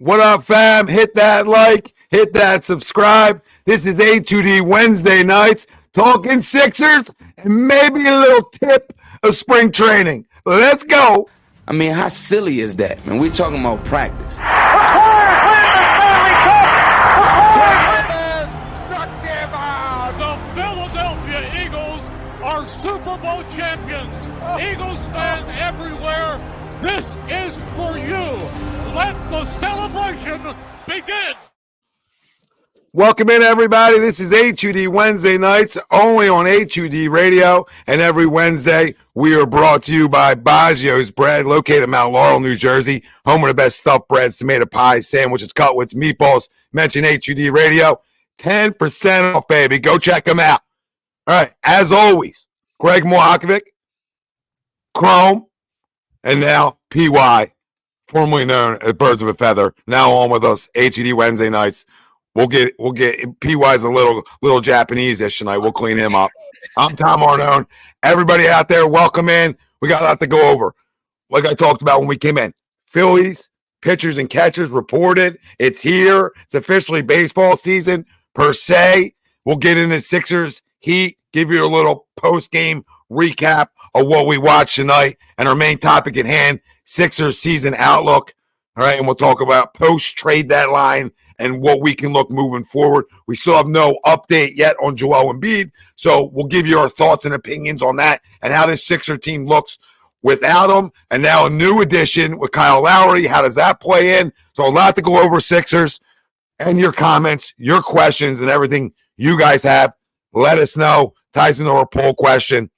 What up, fam? Hit that like, hit that subscribe. This is A2D Wednesday Nights, talking Sixers and maybe a little tip of spring training. Let's go. I mean, how silly is that? Man, we're talking about practice. The Philadelphia Eagles are Super Bowl champions. Eagles fans everywhere, this is for you. Let the celebration begin. Welcome in, everybody. This is A2D Wednesday Nights, only on A2D Radio. And every Wednesday, we are brought to you by Baggio's Bread, located in Mount Laurel, New Jersey. Home of the best stuffed breads, tomato pies, sandwiches, cutlets, meatballs. Mention A2D Radio. 10% off, baby. Go check them out. All right. As always, Greg Mohakovic, Chrome, and now PY, formerly known as Birds of a Feather, now on with us, A2D Wednesday Nights. We'll get PY's a little Japanese-ish tonight. We'll clean him up. I'm Tom Arnone. Everybody out there, welcome in. We got a lot to go over. Like I talked about when we came in, Phillies, pitchers and catchers reported. It's here. It's officially baseball season per se. We'll get into Sixers, Heat, give you a little post-game recap of what we watched tonight and our main topic at hand, Sixers season outlook. All right, and we'll talk about post-trade deadline and what we can look moving forward. We still have no update yet on Joel Embiid, so we'll give you our thoughts and opinions on that and how this Sixer team looks without him. And now a new addition with Kyle Lowry. How does that play in? So a lot to go over, Sixers, and your comments, your questions, and everything you guys have. Let us know. Ties into our poll question.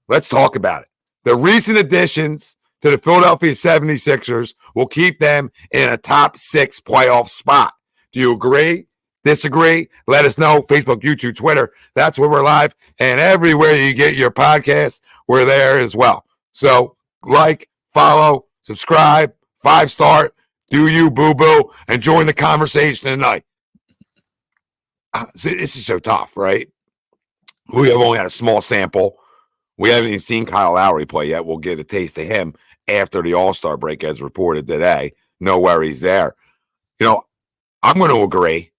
Let's talk about it. The recent additions to the Philadelphia 76ers will keep them in a top 6 playoff spot. Do you agree? Disagree? Let us know. Facebook, YouTube, Twitter. That's where we're live. And everywhere you get your podcasts, we're there as well. So like, follow, subscribe, 5-star, do you boo-boo, and join the conversation tonight. This is so tough, right? We have only had a small sample. We haven't even seen Kyle Lowry play yet. We'll get a taste of him after the All-Star break, as reported today. No worries there. You know, I'm going to agree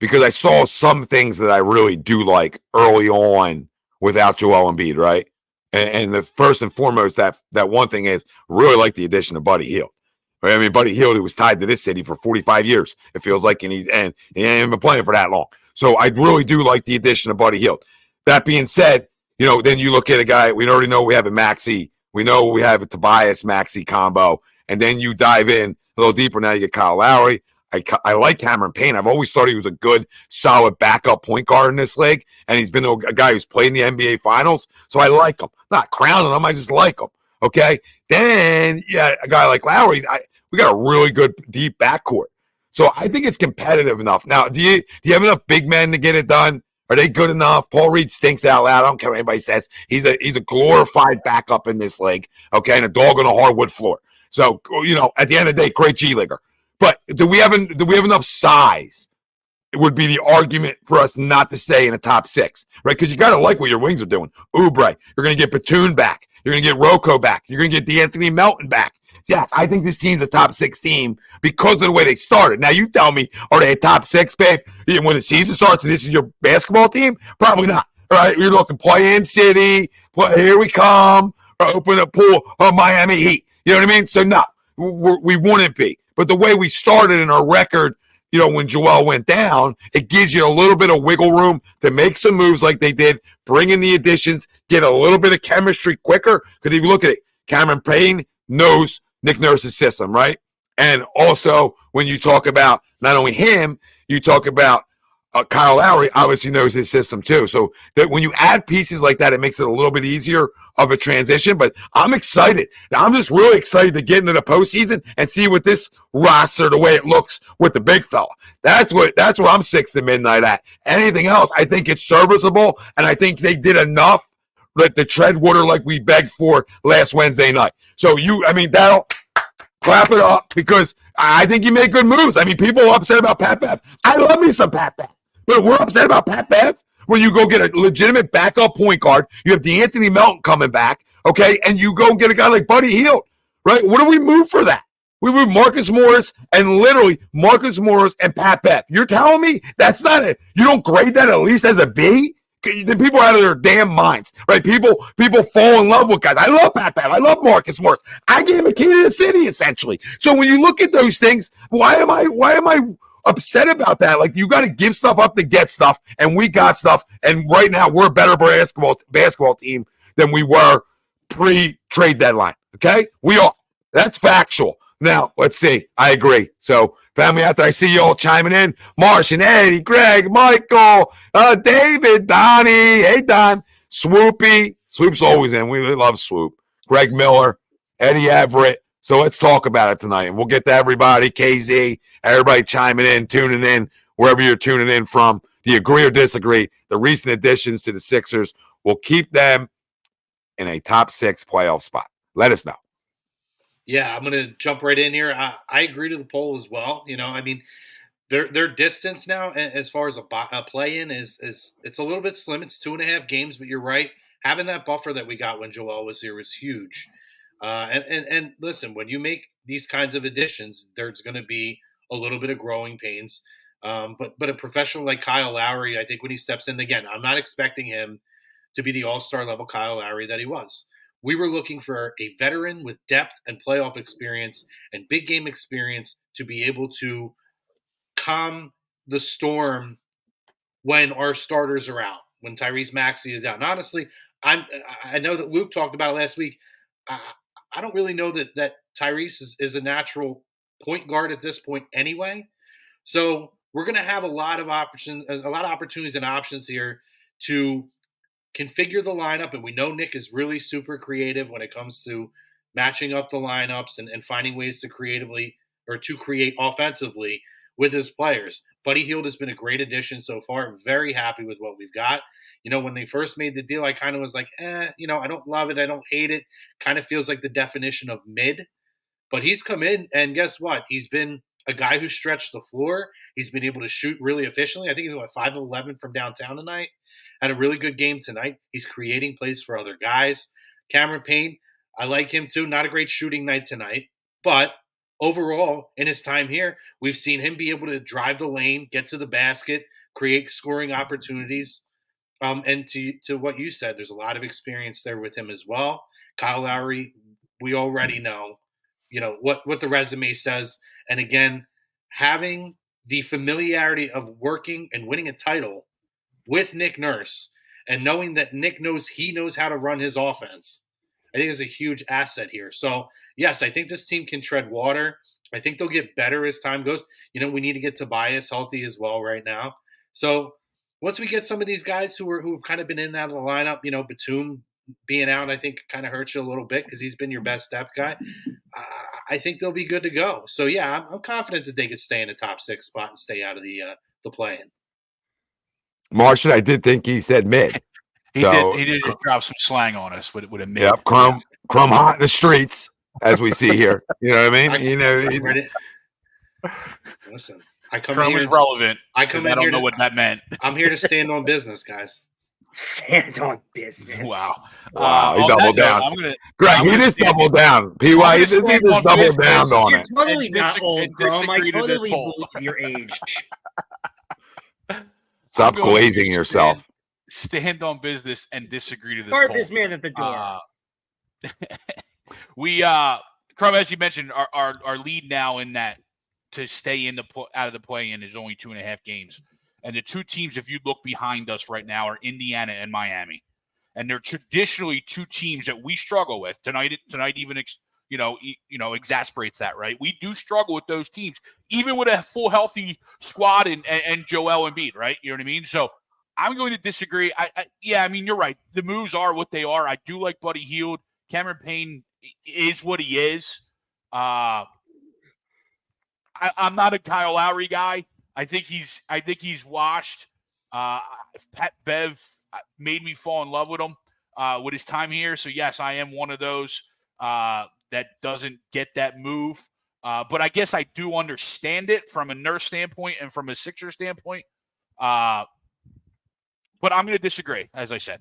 because I saw some things that I really do like early on without Joel Embiid, right? And the first and foremost, that one thing is really like the addition of Buddy Hield. Right? I mean, Buddy Hield, who was tied to this city for 45 years, it feels like, and he ain't been playing for that long. So I really do like the addition of Buddy Hield. That being said, you know, then you look at a guy, we already know we have a Maxey. We know we have a Tobias Maxey combo. And then you dive in a little deeper. Now you get Kyle Lowry. I like Cameron Payne. I've always thought he was a good, solid backup point guard in this league. And he's been a guy who's played in the NBA Finals. So I like him. Not crowning him. I just like him. Okay? Then, yeah, a guy like Lowry, we got a really good, deep backcourt. So I think it's competitive enough. Now, do you have enough big men to get it done? Are they good enough? Paul Reed stinks out loud. I don't care what anybody says. He's a glorified backup in this league, okay, and a dog on a hardwood floor. So, you know, at the end of the day, great G-Leaguer. But do we have enough size? It would be the argument for us not to stay in the top 6, right? Because you got to like what your wings are doing. Oubre, you're going to get Batum back. You're going to get Rocco back. You're going to get DeAnthony Melton back. Yes, I think this team's a top 6 team because of the way they started. Now, you tell me, are they a top 6, babe? When the season starts and this is your basketball team? Probably not. All right, you're looking play-in city, here we come, or open a pool, Miami Heat. You know what I mean? So, no, we wouldn't be. But the way we started in our record, you know, when Joel went down, it gives you a little bit of wiggle room to make some moves like they did, bring in the additions, get a little bit of chemistry quicker. Because if you look at it, Cameron Payne knows Nick Nurse's system, right? And also, when you talk about not only him, you talk about Kyle Lowry obviously knows his system too. So that when you add pieces like that, it makes it a little bit easier of a transition. But I'm excited. Now, I'm just really excited to get into the postseason and see what this roster, the way it looks with the big fella. That's what I'm 6 to midnight at. Anything else, I think it's serviceable, and I think they did enough that the tread water like we begged for last Wednesday night. So that'll clap it up because I think you made good moves. I mean, people are upset about Pat Bev. I love me some Pat Bev. But we're upset about Pat Bev when you go get a legitimate backup point guard. You have DeAnthony Melton coming back, okay? And you go get a guy like Buddy Hield, right? What do we move for that? We were Marcus Morris and literally Marcus Morris and Pat Bev. You're telling me that's not it? You don't grade that at least as a B? The people are out of their damn minds, right? People fall in love with guys. I love Pat Bev. I love Marcus Morris. I gave a key to the city, essentially. So when you look at those things, why am I upset about that? Like, you got to give stuff up to get stuff, and we got stuff, and right now we're a better basketball team than we were pre-trade deadline. Okay? We are. That's factual. Now, let's see. I agree. So, family out there, I see you all chiming in. Martian, Eddie, Greg, Michael, David, Donnie. Hey, Don. Swoopy. Swoop's always in. We love Swoop. Greg Miller, Eddie Everett. So let's talk about it tonight. And we'll get to everybody, KZ, everybody chiming in, tuning in, wherever you're tuning in from. Do you agree or disagree? The recent additions to the Sixers will keep them in a top 6 playoff spot. Let us know. Yeah, I'm going to jump right in here. I agree to the poll as well. You know, I mean, their distance now as far as a play-in is it's a little bit slim. It's 2.5 games, but you're right. Having that buffer that we got when Joel was here was huge. And listen, when you make these kinds of additions, there's going to be a little bit of growing pains. But a professional like Kyle Lowry, I think when he steps in again, I'm not expecting him to be the all-star level Kyle Lowry that he was. We were looking for a veteran with depth and playoff experience and big game experience to be able to calm the storm when our starters are out, when Tyrese Maxey is out. And honestly, I know that Luke talked about it last week. I don't really know that Tyrese is a natural point guard at this point anyway. So we're going to have a lot of opportunities and options here to configure the lineup. And we know Nick is really super creative when it comes to matching up the lineups and finding ways to create offensively with his players. Buddy Hield has been a great addition so far. Very happy with what we've got. You know, when they first made the deal, I kind of was like, I don't love it. I don't hate it. Kind of feels like the definition of mid. But he's come in, and guess what? He's been a guy who stretched the floor. He's been able to shoot really efficiently. I think he went 5 of 11 from downtown tonight. Had a really good game tonight. He's creating plays for other guys. Cameron Payne, I like him too. Not a great shooting night tonight. But overall, in his time here, we've seen him be able to drive the lane, get to the basket, create scoring opportunities. And to what you said, there's a lot of experience there with him as well. Kyle Lowry, we already know, what the resume says. And again, having the familiarity of working and winning a title with Nick Nurse and knowing that Nick knows how to run his offense, I think is a huge asset here. So, yes, I think this team can tread water. I think they'll get better as time goes. We need to get Tobias healthy as well right now. So once we get some of these guys who've kind of been in and out of the lineup, Batum being out, I think kind of hurts you a little bit because he's been your best depth guy. I think they'll be good to go. So, yeah, I'm confident that they could stay in the top 6 spot and stay out of the play-in. Martian, I did think he said mid. He did just drop some slang on us with a mid. Yep, crumb hot in the streets, as we see here. You know what I mean? Listen, I come Crumb here. is relevant. I don't know what that meant. I'm here to stand on business, guys. Stand on business. Wow. He doubled down. Greg, he just doubled down. PY, he just doubled down on it. You're totally not old, Chrome. I totally believe your age. Stop glazing yourself. Stand on business and disagree to this Start poll. this man at the door. Crum, as you mentioned, our lead now in that to stay out of the play-in is only 2.5 games. And the two teams, if you look behind us right now, are Indiana and Miami. And they're traditionally two teams that we struggle with. Tonight even exasperates that, right? We do struggle with those teams, even with a full healthy squad and Joel Embiid, right? You know what I mean? So I'm going to disagree. You're right. The moves are what they are. I do like Buddy Hield. Cameron Payne is what he is. I'm not a Kyle Lowry guy. I think he's washed. Pat Bev made me fall in love with him with his time here. So yes, I am one of those that doesn't get that move. But I guess I do understand it from a Nurse standpoint and from a Sixer standpoint. But I'm going to disagree, as I said.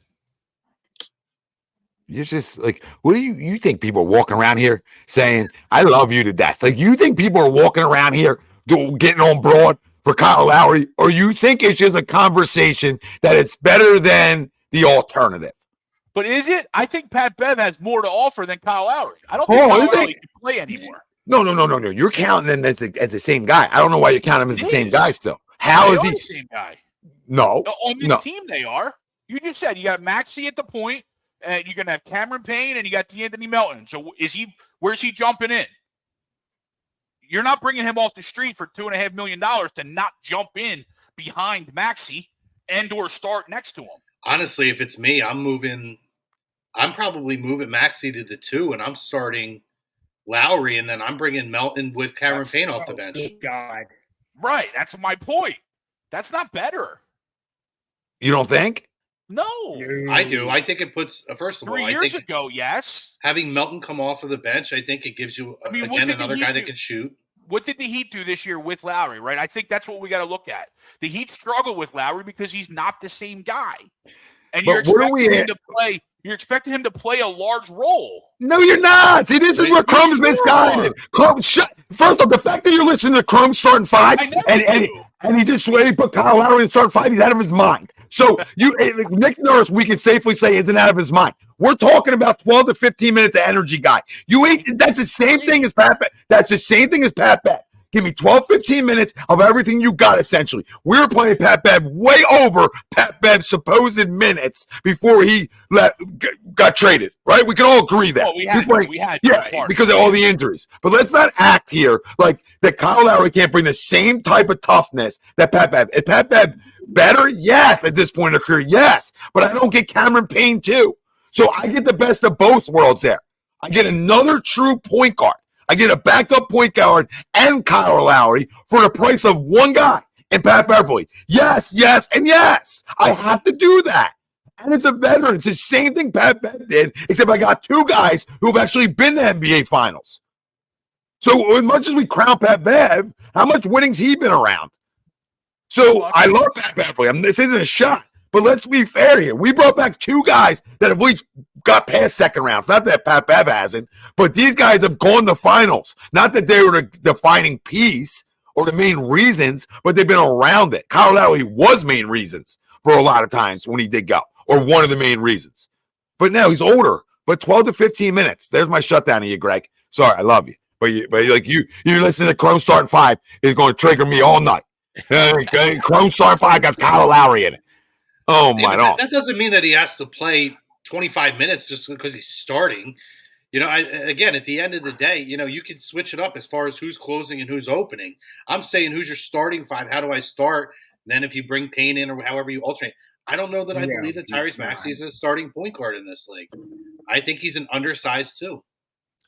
You're just like, what do you think people are walking around here saying, I love you to death? Like, you think people are walking around here getting on broad for Kyle Lowry, or you think it's just a conversation that it's better than the alternative? But is it? I think Pat Bev has more to offer than Kyle Lowry. I don't think Kyle Lowry can play anymore. No. You're counting him as the same guy. I don't know why you're counting him as the same guy still. How is he the same guy? No. On this team, they are. You just said you got Maxey at the point, and you're gonna have Cameron Payne, and you got DeAnthony Melton. So where's he jumping in? You're not bringing him off the street for $2.5 million to not jump in behind Maxey and/or start next to him. Honestly, if it's me, I'm probably moving Maxey to the 2, and I'm starting Lowry, and then I'm bringing Melton with Cameron Payne off the bench. God. Right. That's my point. That's not better. You don't think? No. I do. I think it puts, first of all, 3 years ago, yes. Having Melton come off of the bench, I think it gives you, another guy that can shoot. What did the Heat do this year with Lowry, right? I think that's what we got to look at. The Heat struggle with Lowry because he's not the same guy. And you're expecting him to play a large role. No, you're not. See, this is where Chrome's misguided. First off, the fact that you're listening to Chrome starting 5 and he just put Kyle Lowry in starting 5, he's out of his mind. So Nick Nurse, we can safely say, isn't out of his mind. We're talking about 12 to 15 minutes of energy guy. That's the same thing as Pat Bev. That's the same thing as Pat Bev. Give me 12, 15 minutes of everything you got, essentially. We're playing Pat Bev way over Pat Bev's supposed minutes before he got traded, right? We can all agree that. Oh, we had because of all the injuries. But let's not act here like that Kyle Lowry can't bring the same type of toughness that Pat Bev. Is Pat Bev better? Yes, at this point in her career, yes. But I don't get Cameron Payne, too. So I get the best of both worlds there. I get another true point guard. I get a backup point guard and Kyle Lowry for the price of one guy in Pat Beverly. Yes, and yes. I have to do that. And it's a veteran. It's the same thing Pat Bev did, except I got 2 guys who have actually been to NBA Finals. So as much as we crown Pat Bev, how much winning's he been around? So I love Pat Beverly. This isn't a shot. But let's be fair here. We brought back 2 guys that have at least got past second rounds. Not that Pat Bev hasn't, but these guys have gone to finals. Not that they were the defining piece or the main reasons, but they've been around it. Kyle Lowry was main reasons for a lot of times when he did go, or one of the main reasons. But now he's older. But 12 to 15 minutes. There's my shutdown of you, Greg. Sorry, I love you. But you listen to Chrome starting 5 is going to trigger me all night. Chrome starting 5 got Kyle Lowry in it. Oh, my God. That doesn't mean that he has to play 25 minutes just because he's starting. Again, at the end of the day, you can switch it up as far as who's closing and who's opening. I'm saying who's your starting 5? How do I start? And then if you bring Payne in or however you alternate. I don't know that I believe that Tyrese Maxey is a starting point guard in this league. I think he's an undersized too.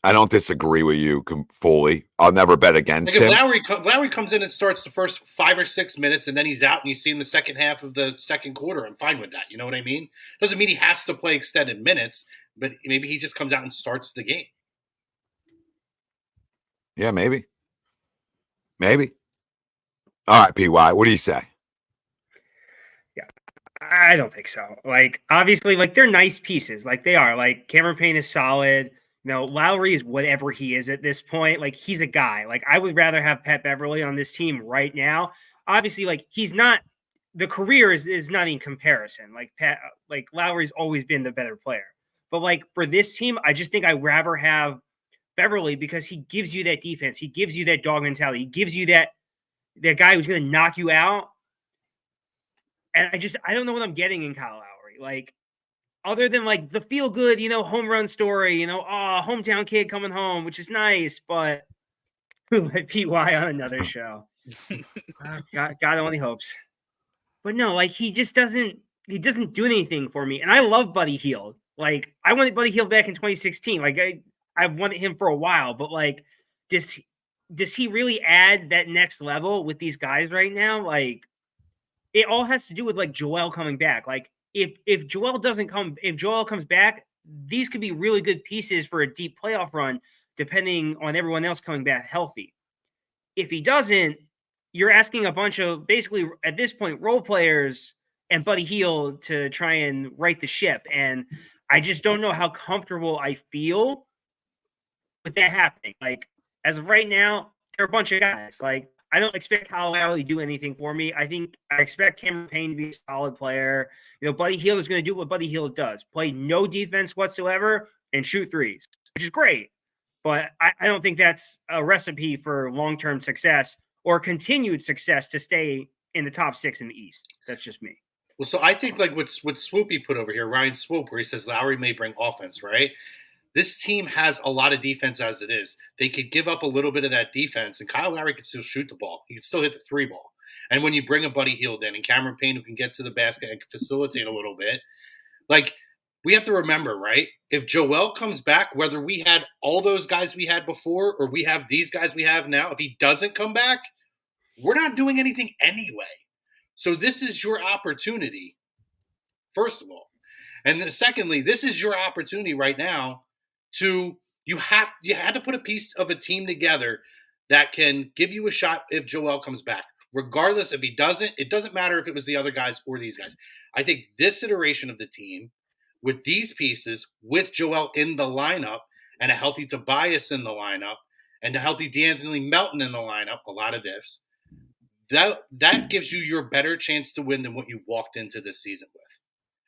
I don't disagree with you fully. I'll never bet against him. If Lowry comes in and starts the first 5 or 6 minutes and then he's out and you see him the second half of the second quarter, I'm fine with that. You know what I mean? Doesn't mean he has to play extended minutes, but maybe he just comes out and starts the game. Yeah, maybe. All right, PY, what do you say? Yeah, I don't think so. Obviously, they're nice pieces. They are. Cameron Payne is solid. Lowry is whatever he is at this point. He's a guy. I would rather have Pat Beverly on this team right now. Obviously, he's not – the career is not in comparison. Lowry's always been the better player. But, for this team, I just think I'd rather have Beverly because he gives you that defense. He gives you that dog mentality. He gives you that guy who's going to knock you out. And I don't know what I'm getting in Kyle Lowry. Other than the feel good, home run story, hometown kid coming home, which is nice, but let PY on another show. God only hopes. But no, he just doesn't do anything for me. And I love Buddy Heild. I wanted Buddy Heild back in 2016. I've wanted him for a while, but does he really add that next level with these guys right now? It all has to do with Joel coming back. If Joel comes back, these could be really good pieces for a deep playoff run, depending on everyone else coming back healthy. If he doesn't, you're asking a bunch of basically at this point role players and Buddy Heild to try and right the ship. And I just don't know how comfortable I feel with that happening. Like, as of right now, they're a bunch of guys. Like, I don't expect Kyle Lowry to do anything for me. I expect Cameron Payne to be a solid player. Buddy Hield is going to do what Buddy Hield does. Play no defense whatsoever and shoot threes, which is great. But I don't think that's a recipe for long-term success or continued success to stay in the top 6 in the East. That's just me. Well, so I think like what Swoopy put over here, Ryan Swoop, where he says Lowry may bring offense, right? This team has a lot of defense as it is. They could give up a little bit of that defense, and Kyle Lowry could still shoot the ball. He could still hit the 3 ball. And when you bring a Buddy Hield in and Cameron Payne who can get to the basket and can facilitate a little bit, like we have to remember, right? If Joel comes back, whether we had all those guys we had before or we have these guys we have now, if he doesn't come back, we're not doing anything anyway. So this is your opportunity, first of all. And then secondly, this is your opportunity right now to you had to put a piece of a team together that can give you a shot if Joel comes back. Regardless, if he doesn't, it doesn't matter if it was the other guys or these guys. I think this iteration of the team, with these pieces, with Joel in the lineup and a healthy Tobias in the lineup and a healthy DeAnthony Melton in the lineup, a lot of ifs, that gives you your better chance to win than what you walked into this season with.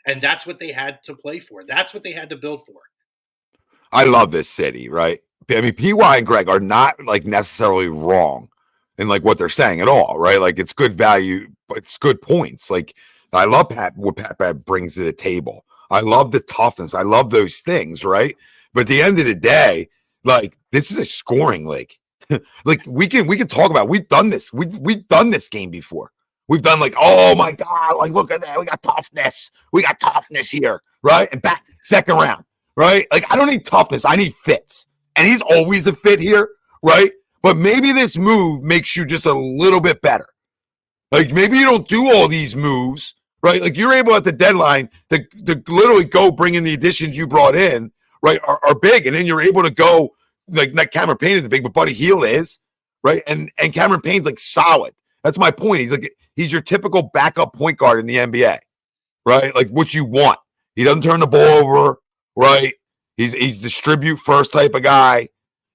And that's what they had to play for. That's what they had to build for. I love this city, right? I mean, PY and Greg are not like necessarily wrong in like what they're saying at all, right? Like it's good value, but it's good points. Like I love what Pat brings to the table. I love the toughness. I love those things, right? But at the end of the day, like this is a scoring league. Like we can talk about. We've done this. We've done this game before. We've done like, oh my God, like look at that. We got toughness. We got toughness here, right? And back second round, right? Like I don't need toughness. I need fits, and he's always a fit here, right? But maybe this move makes you just a little bit better. Like maybe you don't do all these moves, right? Like you're able at the deadline to literally go bring in the additions you brought in, right? Are big, and then you're able to go. Like not Cameron Payne is big, but Buddy Hield is, right? And Cameron Payne's like solid. That's my point. He's your typical backup point guard in the NBA, right? Like what you want. He doesn't turn the ball over, right? He's distribute first type of guy,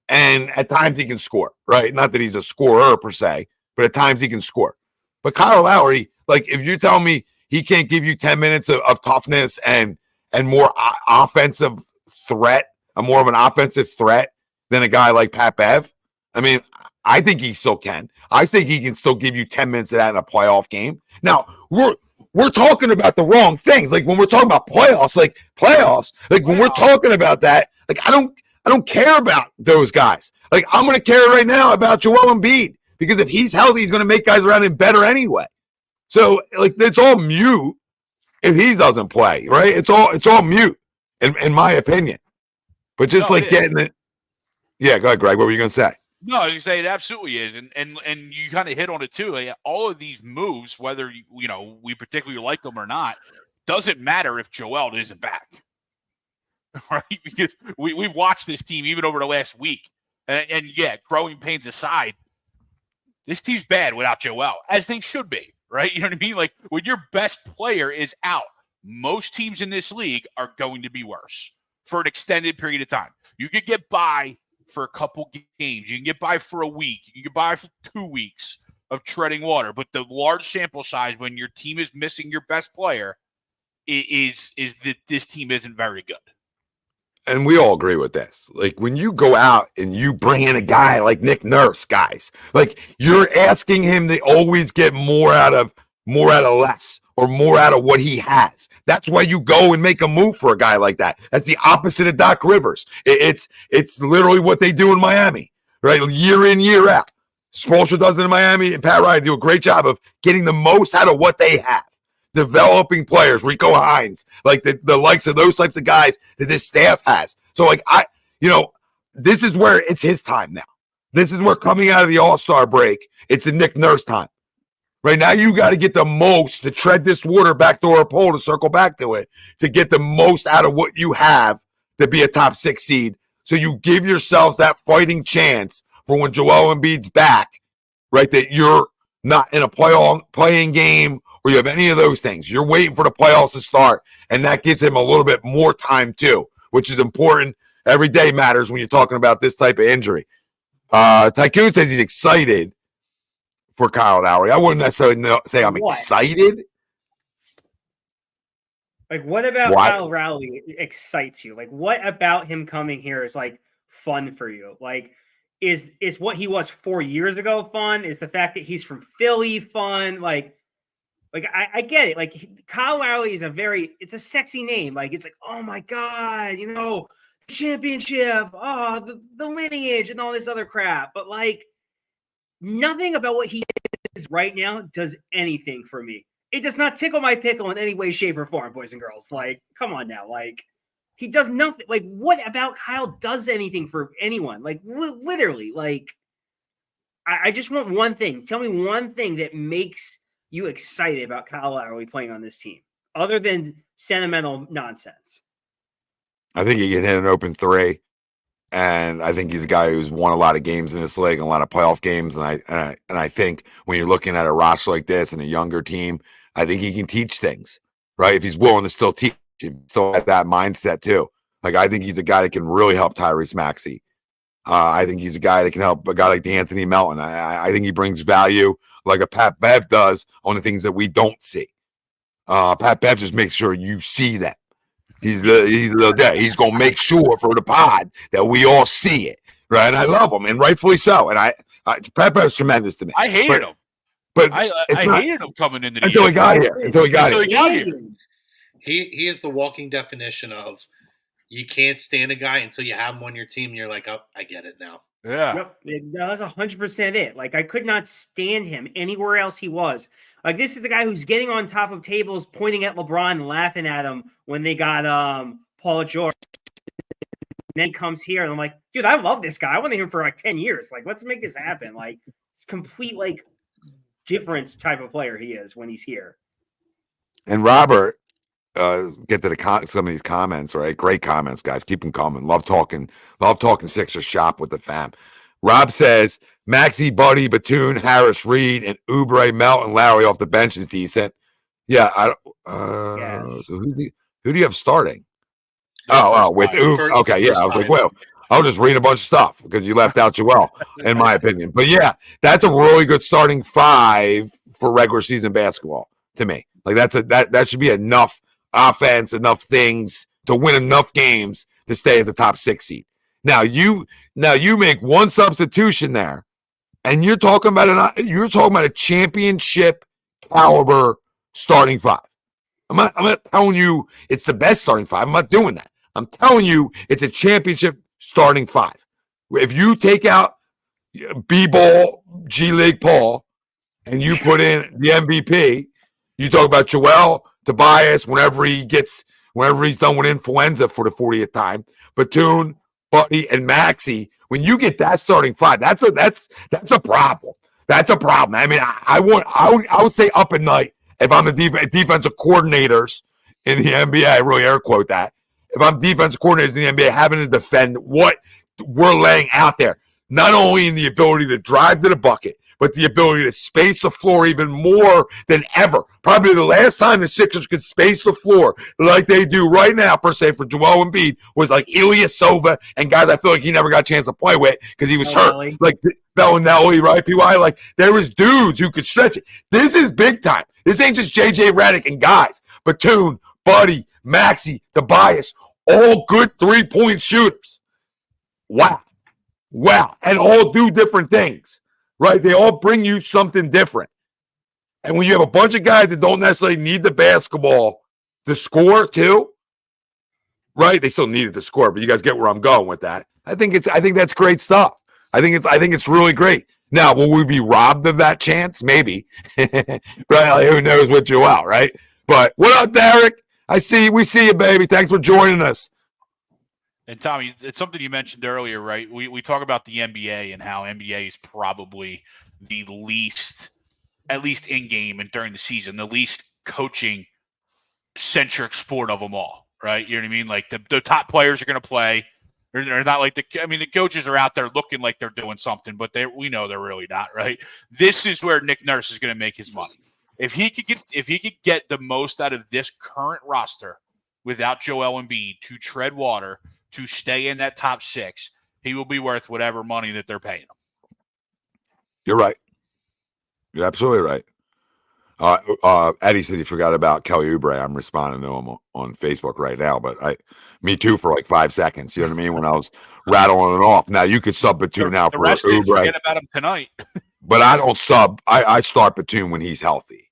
and at times he can score, right? Not that he's a scorer per se, but at times he can score. But Kyle Lowry, like if you tell me he can't give you 10 minutes of toughness and more offensive threat, more of an offensive threat than a guy like Pat Bev. I mean, I think he still can. I think he can still give you 10 minutes of that in a playoff game. Now, we're talking about the wrong things. Like when we're talking about playoffs, when we're talking about that, like I don't care about those guys. Like I'm going to care right now about Joel Embiid because if he's healthy, he's going to make guys around him better anyway. So like it's all mute if he doesn't play, right? It's all mute in my opinion. But just getting it. Yeah, go ahead, Greg. What were you going to say? No, I was going to say it absolutely is, and you kind of hit on it too. Like, all of these moves, whether we particularly like them or not, doesn't matter if Joel isn't back, right? Because we've watched this team even over the last week, and yeah, growing pains aside, this team's bad without Joel, as they should be, right? You know what I mean? Like when your best player is out, most teams in this league are going to be worse for an extended period of time. You could get by for a couple games. You can get by for a week. You can get by for 2 weeks of treading water. But the large sample size when your team is missing your best player is that this team isn't very good. And we all agree with this. Like when you go out and you bring in a guy like Nick Nurse, guys, like you're asking him to always get more out of less or more out of what he has. That's why you go and make a move for a guy like that. That's the opposite of Doc Rivers. It's literally what they do in Miami, right? Year in, year out. Spoelstra does it in Miami, and Pat Riley do a great job of getting the most out of what they have. Developing players, Rico Hines, like the likes of those types of guys that this staff has. So like this is where it's his time now. This is where coming out of the All-Star break, it's the Nick Nurse time. Right now, you got to get the most to tread this water back to our pole to circle back to it, to get the most out of what you have to be a top 6 seed. So you give yourselves that fighting chance for when Joel Embiid's back, right? That you're not in a playing game or you have any of those things. You're waiting for the playoffs to start, and that gives him a little bit more time too, which is important. Every day matters when you're talking about this type of injury. Tycoon says he's excited for Kyle Lowry. I wouldn't necessarily say I'm excited. Like, what about Kyle Lowry excites you? Like, what about him coming here is like fun for you? Like, is what he was 4 years ago fun? Is the fact that he's from Philly fun? Like I get it. Like, Kyle Lowry is it's a sexy name. Like, it's like, oh my God, championship, the lineage and all this other crap. But like, nothing about what he is right now does anything for me. It does not tickle my pickle in any way, shape, or form, boys and girls. Like, come on now. Like, he does nothing. Like, what about Kyle does anything for anyone? Like, literally. Like, I just want one thing. Tell me one thing that makes you excited about Kyle Lowry playing on this team, other than sentimental nonsense. I think he can hit an open three, and I think he's a guy who's won a lot of games in this league and a lot of playoff games. And I think when you're looking at a roster like this and a younger team, I think he can teach things, right? If he's willing to still teach, still have that mindset too. Like, I think he's a guy that can really help Tyrese Maxey. I think he's a guy that can help a guy like Anthony Melton. I think he brings value like a Pat Bev does on the things that we don't see. Pat Bev just makes sure you see that. He's going to make sure for the pod that we all see it, right? And I love him, and rightfully so. And Pat Bev's tremendous to me. I hated him. But I hated him coming into the until he got here. Until he got here. He is the walking definition of you can't stand a guy until you have him on your team. And you're like, oh, I get it now. Yeah. Yep. That's 100% it. Like, I could not stand him anywhere else he was. Like, this is the guy who's getting on top of tables, pointing at LeBron and laughing at him when they got Paul George. And then he comes here, and I'm like, dude, I love this guy. I wanted him for like 10 years. Like, let's make this happen. Like, it's complete, like, difference type of player he is when he's here. And Robert, get to some of these comments, right? Great comments, guys. Keep them coming. Love talking Sixers shop with the fam. Rob says Maxey, Buddy, Batum, Harris, Reed, and Oubre, Melton, Lowry off the bench is decent. Yeah, I don't. Yes. So who do you have starting? With Oubre. Okay, yeah. I was like, well, I'll just read a bunch of stuff because you left out Joel, in my opinion. But yeah, that's a really good starting five for regular season basketball to me. Like, that should be enough offense, enough things to win enough games to stay as a top 6 seed. Now you make one substitution there, and you're talking about a championship caliber starting five. I'm not telling you it's the best starting five. I'm not doing that. I'm telling you it's a championship starting five. If you take out B-ball, G League Paul, and you put in the MVP, you talk about Joel, Tobias, whenever he's done with influenza for the 40th time, Batum, Buddy, and Maxey. When you get that starting five, that's a problem. That's a problem. I mean, I would say up at night if I'm the defensive coordinators in the NBA. I really air quote that. If I'm defensive coordinators in the NBA, having to defend what we're laying out there, not only in the ability to drive to the bucket, but the ability to space the floor even more than ever. Probably the last time the Sixers could space the floor like they do right now, per se, for Joel Embiid was like Ilyasova and guys I feel like he never got a chance to play with because he was hurt. Like Bellinelli, right? PY. Like, there was dudes who could stretch it. This is big time. This ain't just JJ Redick and guys. Batum, Buddy, Maxey, Tobias, all good 3-point shooters. Wow. And all do different things. Right? They all bring you something different. And when you have a bunch of guys that don't necessarily need the basketball to score too, right? They still need it to score, but you guys get where I'm going with that. I think that's great stuff. I think it's really great. Now, will we be robbed of that chance? Maybe. Right? Like, who knows with Joel, right? But what up, Derek? We see you, baby. Thanks for joining us. And Tommy, it's something you mentioned earlier, right? We talk about the NBA and how NBA is probably the least, at least in game and during the season, the least coaching centric sport of them all, right? You know what I mean? Like, the top players are going to play. They're not like the coaches are out there looking like they're doing something, but we know they're really not, right? This is where Nick Nurse is going to make his money. If he could get the most out of this current roster without Joel Embiid to tread water, to stay in that top 6, he will be worth whatever money that they're paying him. You're right. You're absolutely right. Eddie said he forgot about Kelly Oubre. I'm responding to him on Facebook right now, but me too for like 5 seconds. You know what I mean? When I was rattling it off. Now you could sub Batum now the for rest is Oubre. forget about him tonight. But I don't sub. I start Batum when he's healthy.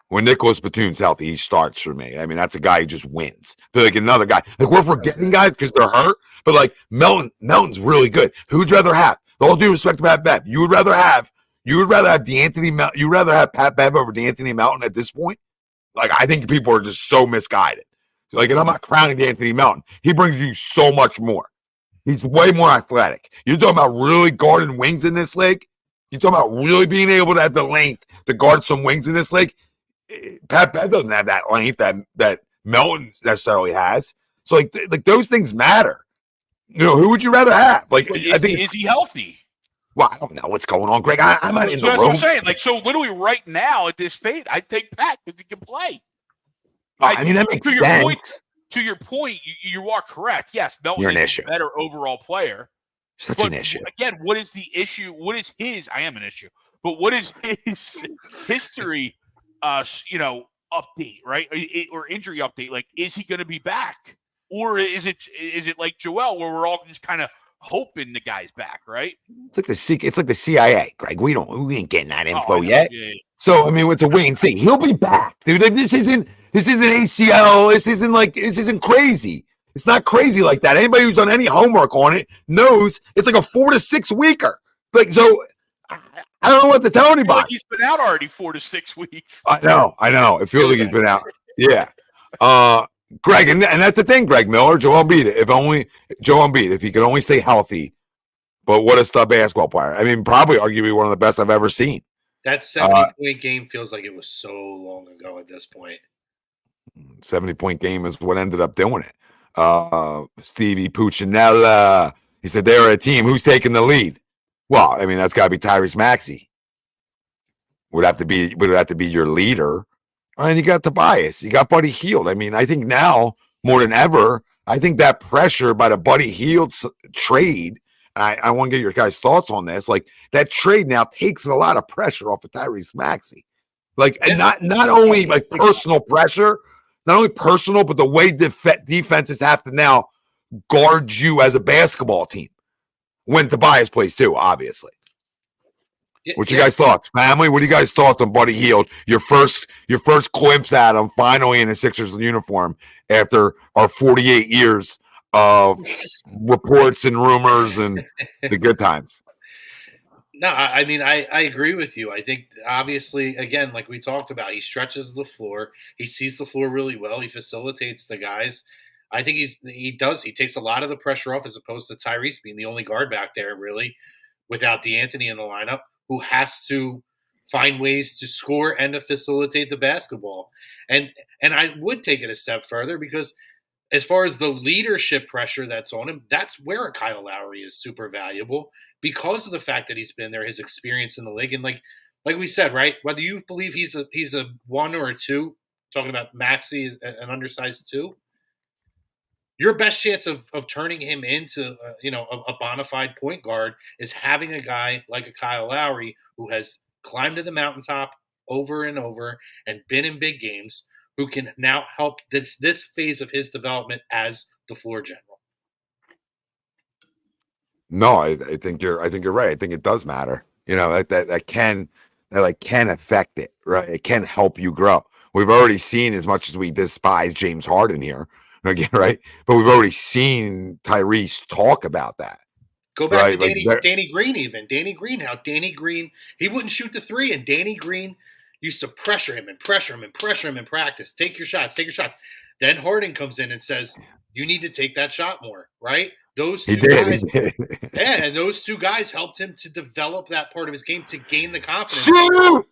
When Nicholas Batum's healthy, he starts for me. I mean, that's a guy who just wins. I feel like another guy. Like we're forgetting guys because they're hurt, but like Melton's really good. Who would you rather have? With all due respect to Pat Bev, you would rather have D'Anthony Melton. You'd rather have Pat Bev over D'Anthony Melton at this point. Like I think people are just so misguided. Like, and I'm not crowning D'Anthony Melton. He brings you so much more. He's way more athletic. You're talking about really guarding wings in this league. You're talking about really being able to have the length to guard some wings in this league. Pat Bev doesn't have that length that Melton necessarily has. So like those things matter. You know, who would you rather have? Like, is he healthy? Well, I don't know what's going on, Greg. I'm not in the room. That's what I'm saying. Like, so literally right now at this fate, I'd take Pat because he can play. I mean, that makes sense. To your point, you are correct. Yes, Melton is a better overall player. Such an issue. Again, what is the issue? What is his? I am an issue. But what is his history? Update, right? Or injury update. Like, is he going to be back, or is it like Joel, where we're all just kind of hoping the guy's back, right? It's like the CIA, Greg. We ain't getting that info yet. Yeah. So I mean, it's a wait and see. He'll be back, dude. Like, this isn't ACL. This isn't crazy. It's not crazy like that. Anybody who's done any homework on it knows it's like a 4 to 6 weeker. Like, so I don't know what to tell anybody. Like he's been out already 4 to 6 weeks. I know. It feels like he's been out. Yeah. Greg, and that's the thing, Greg Miller, Joel Embiid. If he could only stay healthy, but what a stud basketball player. I mean, probably arguably one of the best I've ever seen. That 70-point game feels like it was so long ago at this point. 70-point game is what ended up doing it. Stevie Puccinella, he said they're a team. Who's taking the lead? Well, I mean, that's got to be Tyrese Maxey. Would have to be your leader. And you got Tobias. You got Buddy Heild. I mean, I think now more than ever, I think that pressure by the Buddy Heild trade, I want to get your guys' thoughts on this. Like, that trade now takes a lot of pressure off of Tyrese Maxey. Like, and not only like personal pressure, not only personal, but the way defenses have to now guard you as a basketball team when Tobias plays too, obviously. What's your guys' thoughts, family? What do you guys' thoughts on Buddy Heild? Your first glimpse at him finally in a Sixers uniform after our 48 years of reports and rumors and the good times. No, I mean, I agree with you. I think, obviously, again, like we talked about, he stretches the floor. He sees the floor really well. He facilitates the guys. I think he takes a lot of the pressure off as opposed to Tyrese being the only guard back there, really, without D'Anthony in the lineup, who has to find ways to score and to facilitate the basketball. And I would take it a step further because as far as the leadership pressure that's on him, that's where a Kyle Lowry is super valuable because of the fact that he's been there, his experience in the league. And like we said, right, whether you believe he's a 1 or a 2, talking about Maxey is an undersized 2, your best chance of turning him into a bona fide point guard is having a guy like a Kyle Lowry who has climbed to the mountaintop over and over and been in big games, who can now help this phase of his development as the floor general. No, I think you're right. I think it does matter. You know, that can affect it, right? It can help you grow. We've already seen, as much as we despise James Harden here, again, right? But we've already seen Tyrese talk about that. Go back to Danny Green even. Danny Green, he wouldn't shoot the 3, and Danny Green used to pressure him in practice. Take your shots. Then Harden comes in and says, you need to take that shot more, right? Those two guys, yeah, and those two guys helped him to develop that part of his game to gain the confidence. Shoot!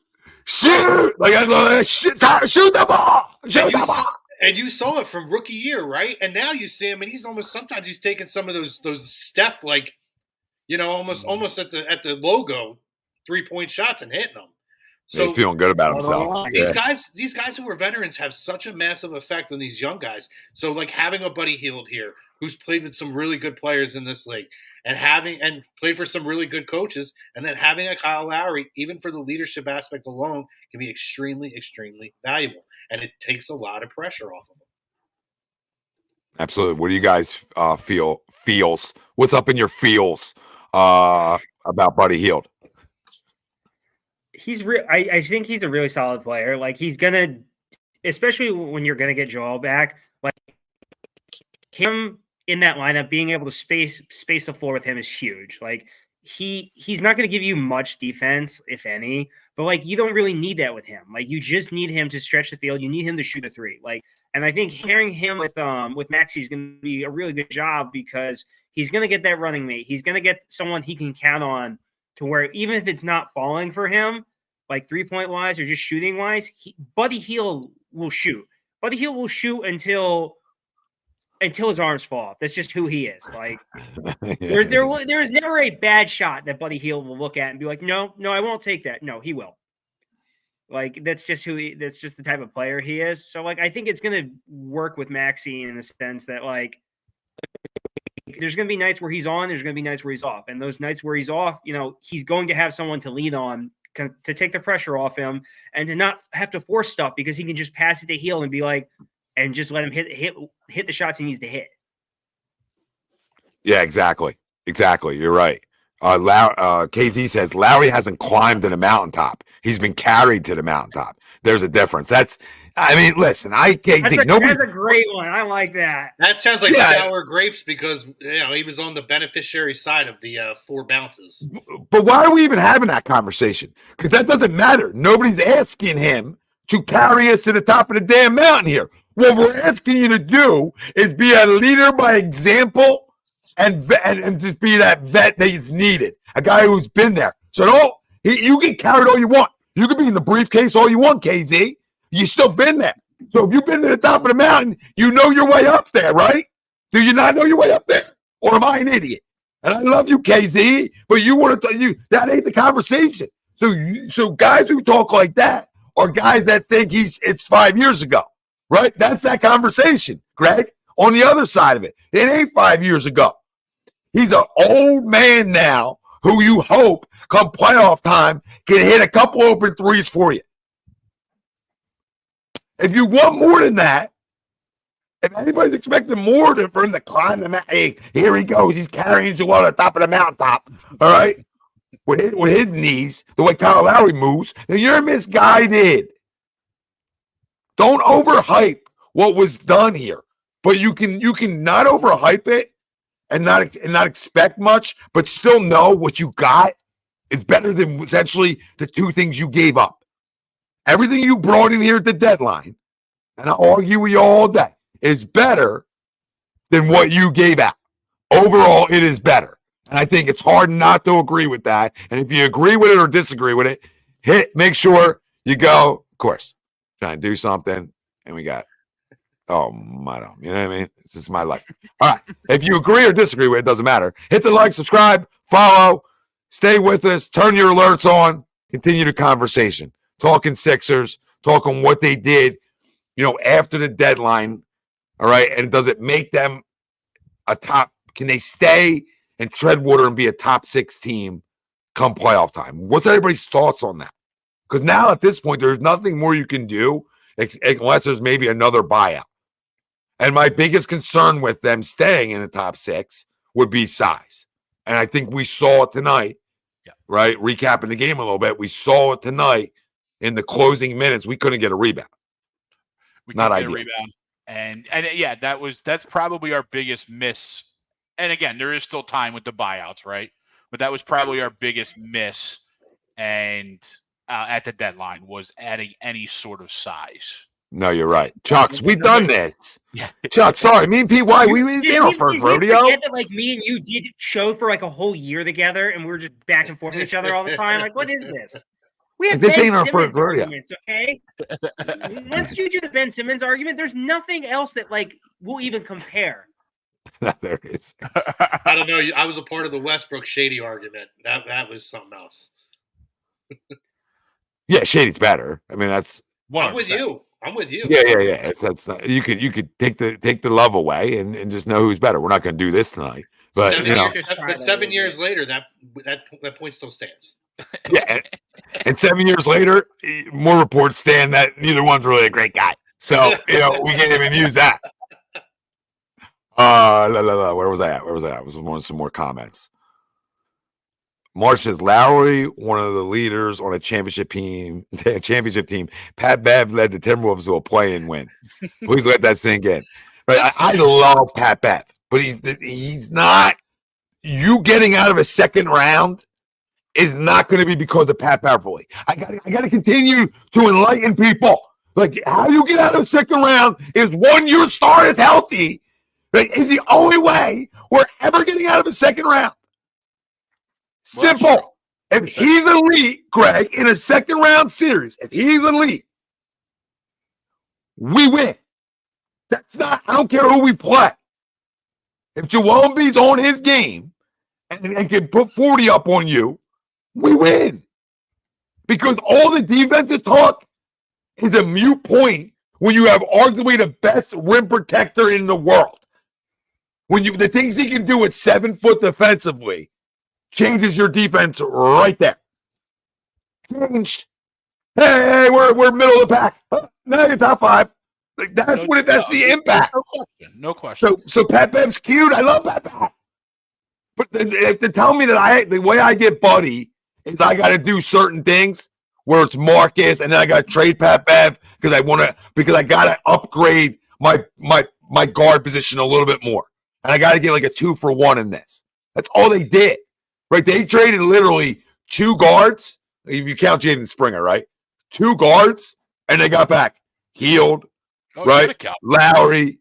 Shoot the ball! And you saw it from rookie year, right? And now you see him, and sometimes he's taking some of those Steph, almost at the logo 3-point shots and hitting them. So he's feeling good about on the himself. line. Yeah. these guys who are veterans have such a massive effect on these young guys. So like having a Buddy Hield here who's played with some really good players in this league and played for some really good coaches, and then having a Kyle Lowry, even for the leadership aspect alone, can be extremely, extremely valuable. And it takes a lot of pressure off of them. Absolutely. What do you guys feels? What's up in your feels about Buddy Hield? He's real. I think he's a really solid player. Like he's gonna, especially when you're gonna get Joel back. Like him in that lineup, being able to space the floor with him is huge. Like he's not gonna give you much defense, if any. But like you don't really need that with him. Like you just need him to stretch the field. You need him to shoot a three. Like, and I think pairing him with Maxey is going to be a really good job because he's going to get that running mate. He's going to get someone he can count on to where even if it's not falling for him, like 3-point wise or just shooting wise, Buddy Hield will shoot. Buddy Hield will shoot until his arms fall off. That's just who he is. Like there is never a bad shot that Buddy Hield will look at and be like, no, I won't take that. No, he will. Like that's just the type of player he is. So like I think it's gonna work with Maxey in the sense that like there's gonna be nights where he's on, there's gonna be nights where he's off, and those nights where he's off, he's going to have someone to lean on to take the pressure off him and to not have to force stuff because he can just pass it to Hield and be like, and just let him hit the shots he needs to hit. Yeah, exactly. You're right. KZ says Lowry hasn't climbed to the mountaintop. He's been carried to the mountaintop. There's a difference. Listen, KZ. That's a great one. I like that. That sounds like sour grapes because he was on the beneficiary side of the 4 bounces. But why are we even having that conversation? Because that doesn't matter. Nobody's asking him to carry us to the top of the damn mountain here. What we're asking you to do is be a leader by example. And just be that vet that is needed, a guy who's been there. So you get carried all you want. You could be in the briefcase all you want, KZ. You still been there. So if you've been to the top of the mountain, you know your way up there, right? Do you not know your way up there? Or am I an idiot? And I love you, KZ, but you want to that ain't the conversation. So guys who talk like that are guys that think it's 5 years ago, right? That's that conversation, Greg. On the other side of it, it ain't 5 years ago. He's an old man now who you hope come playoff time can hit a couple open threes for you. If you want more than that, if anybody's expecting more for him to climb the mountain, hey, here he goes. He's carrying Joel at the top of the mountaintop, all right? With his knees, the way Kyle Lowry moves, then you're misguided. Don't overhype what was done here. But you can not overhype it and not expect much, but still know what you got is better than essentially the 2 things you gave up. Everything you brought in here at the deadline, and I'll argue with you all day, is better than what you gave out. Overall, it is better. And I think it's hard not to agree with that. And if you agree with it or disagree with it, make sure you go, of course, trying to do something, and we got oh, my God. You know what I mean? This is my life. All right. If you agree or disagree with it, doesn't matter. Hit the like, subscribe, follow, stay with us, turn your alerts on, continue the conversation. Talking Sixers, talking what they did, after the deadline. All right. And does it make them can they stay and tread water and be a top 6 team come playoff time? What's everybody's thoughts on that? Because now at this point, there's nothing more you can do unless there's maybe another buyout. And my biggest concern with them staying in the top 6 would be size. And I think we saw it tonight, right? Recapping the game a little bit, we saw it tonight in the closing minutes. We couldn't get a rebound. We couldn't get a rebound. And yeah, that's probably our biggest miss. And again, there is still time with the buyouts, right? But that was probably our biggest miss. And at the deadline was adding any sort of size. No, you're right. Chucks, we've done this. Yeah. Chuck, sorry. Me and PY, we in our first rodeo. Forget that, like, me and you did show for like a whole year together and we were just back and forth with each other all the time. Like, what is this? We have this Ben ain't our Simmons first rodeo. Arguments, okay? Once you do the Ben Simmons argument, there's nothing else that like will even compare. There is. I don't know. I was a part of the Westbrook Shady argument. That was something else. Yeah, Shady's better. I mean, that's. I'm with you. Yeah. That's you could take the love away and just know who's better. We're not going to do this tonight, but 7 years later, that point still stands. Yeah, and 7 years later, more reports stand that neither one's really a great guy. So we can't even use that. Where was I at? I was wanting some more comments. Marsh says Lowry, one of the leaders on a championship team. Pat Bev led the Timberwolves to a play-in win. Please let that sink in. Right? I love Pat Bev, but he's not. You getting out of a second round is not going to be because of Pat Beverly. I got to continue to enlighten people. Like, how you get out of the second round is one, your star is healthy. Like, is the only way we're ever getting out of a second round. Simple. Well, if he's elite, Greg, in a second round series, if he's elite, we win. That's not, I don't care who we play. If Joel Embiid's on his game and can put 40 up on you, we win. Because all the defensive talk is a mute point when you have arguably the best rim protector in the world. When the things he can do at 7 foot defensively changes your defense right there. Changed. Hey, we're middle of the pack. Now you're top 5. Like that's the impact. No question. So Pat Bev's cute. I love Pat Bev. But to tell me that the way I get Buddy is I got to do certain things where it's Marcus, and then I got to trade Pat Bev because I got to upgrade my guard position a little bit more, and I got to get like a 2-for-1 in this. That's all they did, right? They traded literally 2 guards, if you count Jaden Springer, right? 2 guards, and they got back Heild, right? Lowry,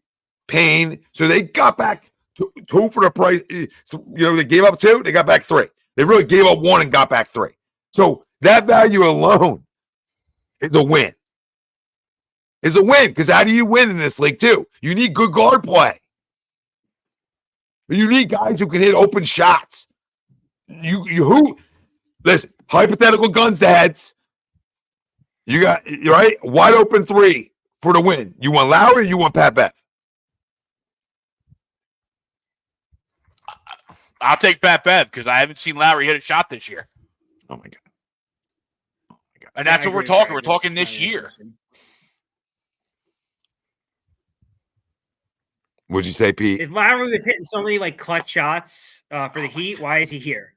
Payne. So they got back 2 for the price. They gave up 2, they got back 3. They really gave up 1 and got back 3. So that value alone is a win. Because how do you win in this league too? You need good guard play. You need guys who can hit open shots. Listen, hypothetical guns to heads. You got right wide open 3 for the win. You want Lowry or you want Pat Bev? I'll take Pat Bev because I haven't seen Lowry hit a shot this year. Oh my god! And that's what we're talking. We're talking this year. Would you say, Pete? If Lowry was hitting so many like clutch shots for the Heat, why is he here?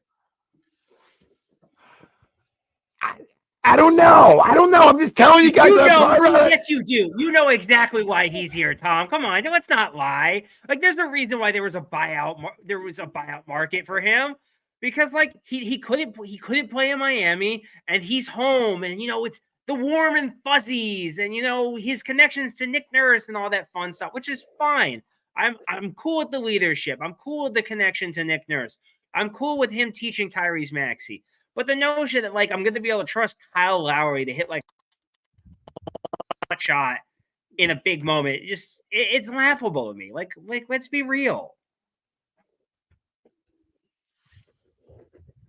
I don't know. I'm just telling you guys. Yes, you do. You know exactly why he's here, Tom. Come on, let's not lie. Like, there's no reason why there was a buyout. There was a buyout market for him because, like, he couldn't play in Miami, and he's home, and it's the warm and fuzzies, and his connections to Nick Nurse and all that fun stuff, which is fine. I'm cool with the leadership. I'm cool with the connection to Nick Nurse. I'm cool with him teaching Tyrese Maxey. But the notion that, like, I'm going to be able to trust Kyle Lowry to hit, like, a shot in a big moment, it's laughable to me. Like, let's be real.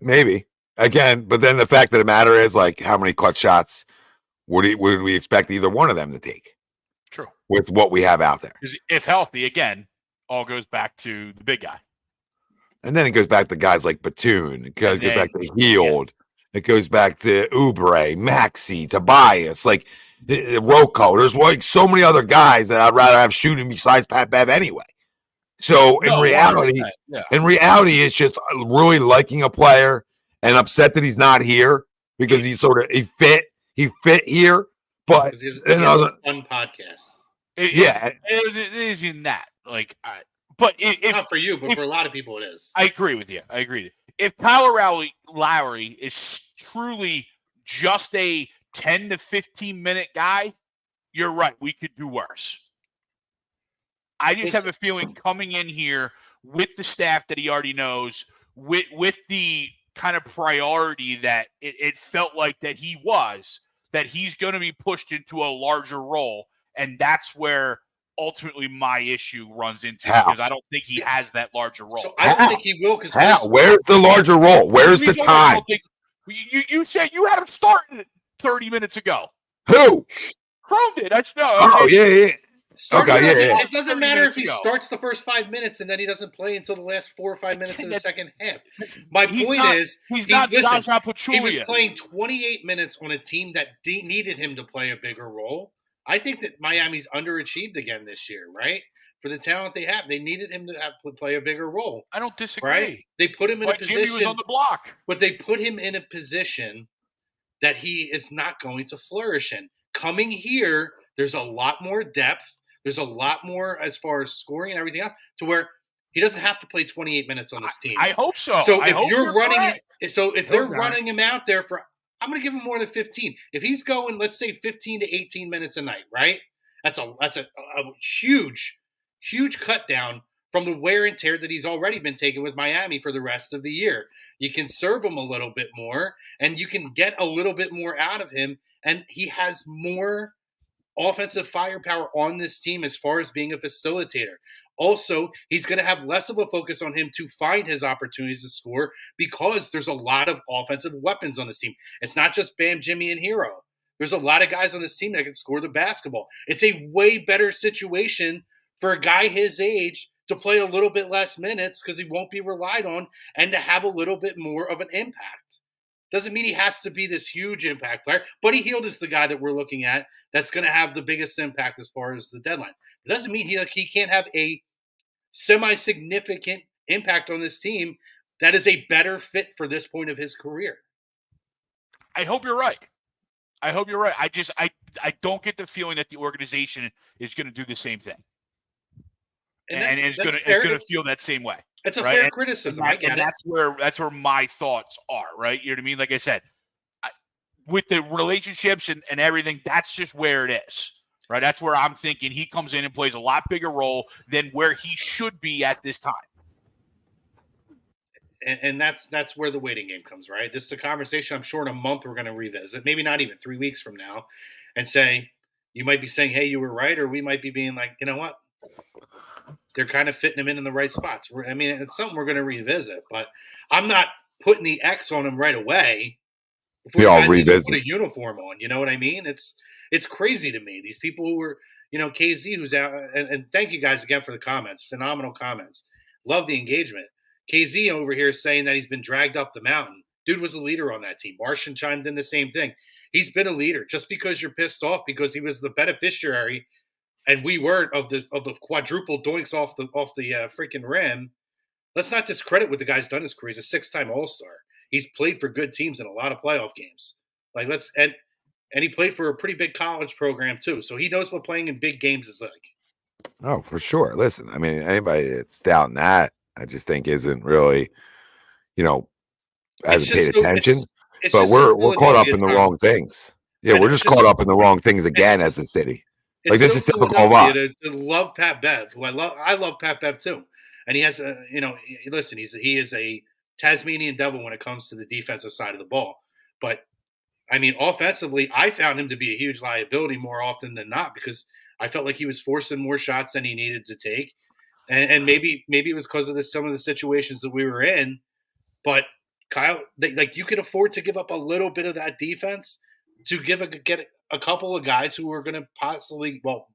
Maybe. Again, but then the fact of the matter is, like, how many clutch shots would we expect either one of them to take? True. With what we have out there. If healthy, again, all goes back to the big guy. And then it goes back to guys like Batum. It goes back to Heild. Yeah. It goes back to Oubre, Maxey, Tobias, like Rocco. There's like so many other guys that I'd rather have shooting besides Pat Bev anyway. So in reality, it's just really liking a player and upset that he's not here because he fit here. But another fun podcast. It is in that But if not for you, but for a lot of people, it is. I agree with you. If Kyle Lowry is truly just a 10 to 15 minute guy, you're right. We could do worse. I just have a feeling coming in here with the staff that he already knows, with the kind of priority that it felt like that he's going to be pushed into a larger role, and that's where ultimately my issue runs into because I don't think he has that larger role. So I don't think he will. Where's the larger role? Where's the time? You said you had him starting 30 minutes ago. Who? Chrome did. That's no. Oh, yeah. It doesn't 30 matter if he minutes ago. starts the first 5 minutes and then he doesn't play until the last 4 or 5 minutes of the second half. He's He's not listen, Zaza he was Pachulia. playing 28 minutes on a team that needed him to play a bigger role. I think that Miami's underachieved again this year, right? For the talent they have, they needed him to play a bigger role. I don't disagree. Right? They put him in a position. Jimmy was on the block, but they put him in a position that he is not going to flourish in. Coming here, there's a lot more depth. There's a lot more as far as scoring and everything else, to where he doesn't have to play 28 minutes on this team. I hope so. So if they're running him out there for, I'm going to give him more than 15. If he's going, let's say 15 to 18 minutes a night, right? That's a huge cut down from the wear and tear that he's already been taking with Miami for the rest of the year. You can serve him a little bit more, and you can get a little bit more out of him, and he has more offensive firepower on this team as far as being a facilitator. Also, he's going to have less of a focus on him to find his opportunities to score because there's a lot of offensive weapons on this team. It's not just Bam, Jimmy, and Hero. There's a lot of guys on this team that can score the basketball. It's a way better situation for a guy his age to play a little bit less minutes because he won't be relied on and to have a little bit more of an impact. Doesn't mean he has to be this huge impact player. Buddy Hield is the guy that we're looking at that's going to have the biggest impact as far as the deadline. It doesn't mean he can't have a semi-significant impact on this team that is a better fit for this point of his career. I hope you're right. I don't get the feeling that the organization is going to do the same thing. And it's going to feel that same way. It's a fair criticism. I get it. That's where my thoughts are, right? You know what I mean? Like I said, with the relationships and everything, that's just where it is, right? That's where I'm thinking he comes in and plays a lot bigger role than where he should be at this time. And that's where the waiting game comes, right? This is a conversation I'm sure in a month we're going to revisit, maybe not even 3 weeks from now, and say, you might be saying, hey, you were right, or we might be being like, you know what? They're kind of fitting him in the right spots. It's something we're going to revisit, but I'm not putting the X on him right away. We all revisit. Put a uniform on, you know what I mean? It's crazy to me. These people who were, KZ who's out, and thank you guys again for the comments. Phenomenal comments. Love the engagement. KZ over here is saying that he's been dragged up the mountain. Dude was a leader on that team. Martian chimed in the same thing. He's been a leader. Just because you're pissed off because he was the beneficiary and we weren't of the quadruple doinks off the freaking rim. Let's not discredit what the guy's done in his career. He's a 6-time All-Star. He's played for good teams in a lot of playoff games. And he played for a pretty big college program too. So he knows what playing in big games is like. Oh, for sure. Listen, anybody that's doubting that, I just think isn't really, hasn't paid attention. But we're caught up in the wrong things. Yeah, we're just caught up in the wrong things again as a city. Like, this is typical of us. To love Pat Bev, who I love Pat Bev too, and he has listen, he is a Tasmanian devil when it comes to the defensive side of the ball. But offensively, I found him to be a huge liability more often than not because I felt like he was forcing more shots than he needed to take, and maybe it was because of some of the situations that we were in. But Kyle, you could afford to give up a little bit of that defense to get a couple of guys who are going to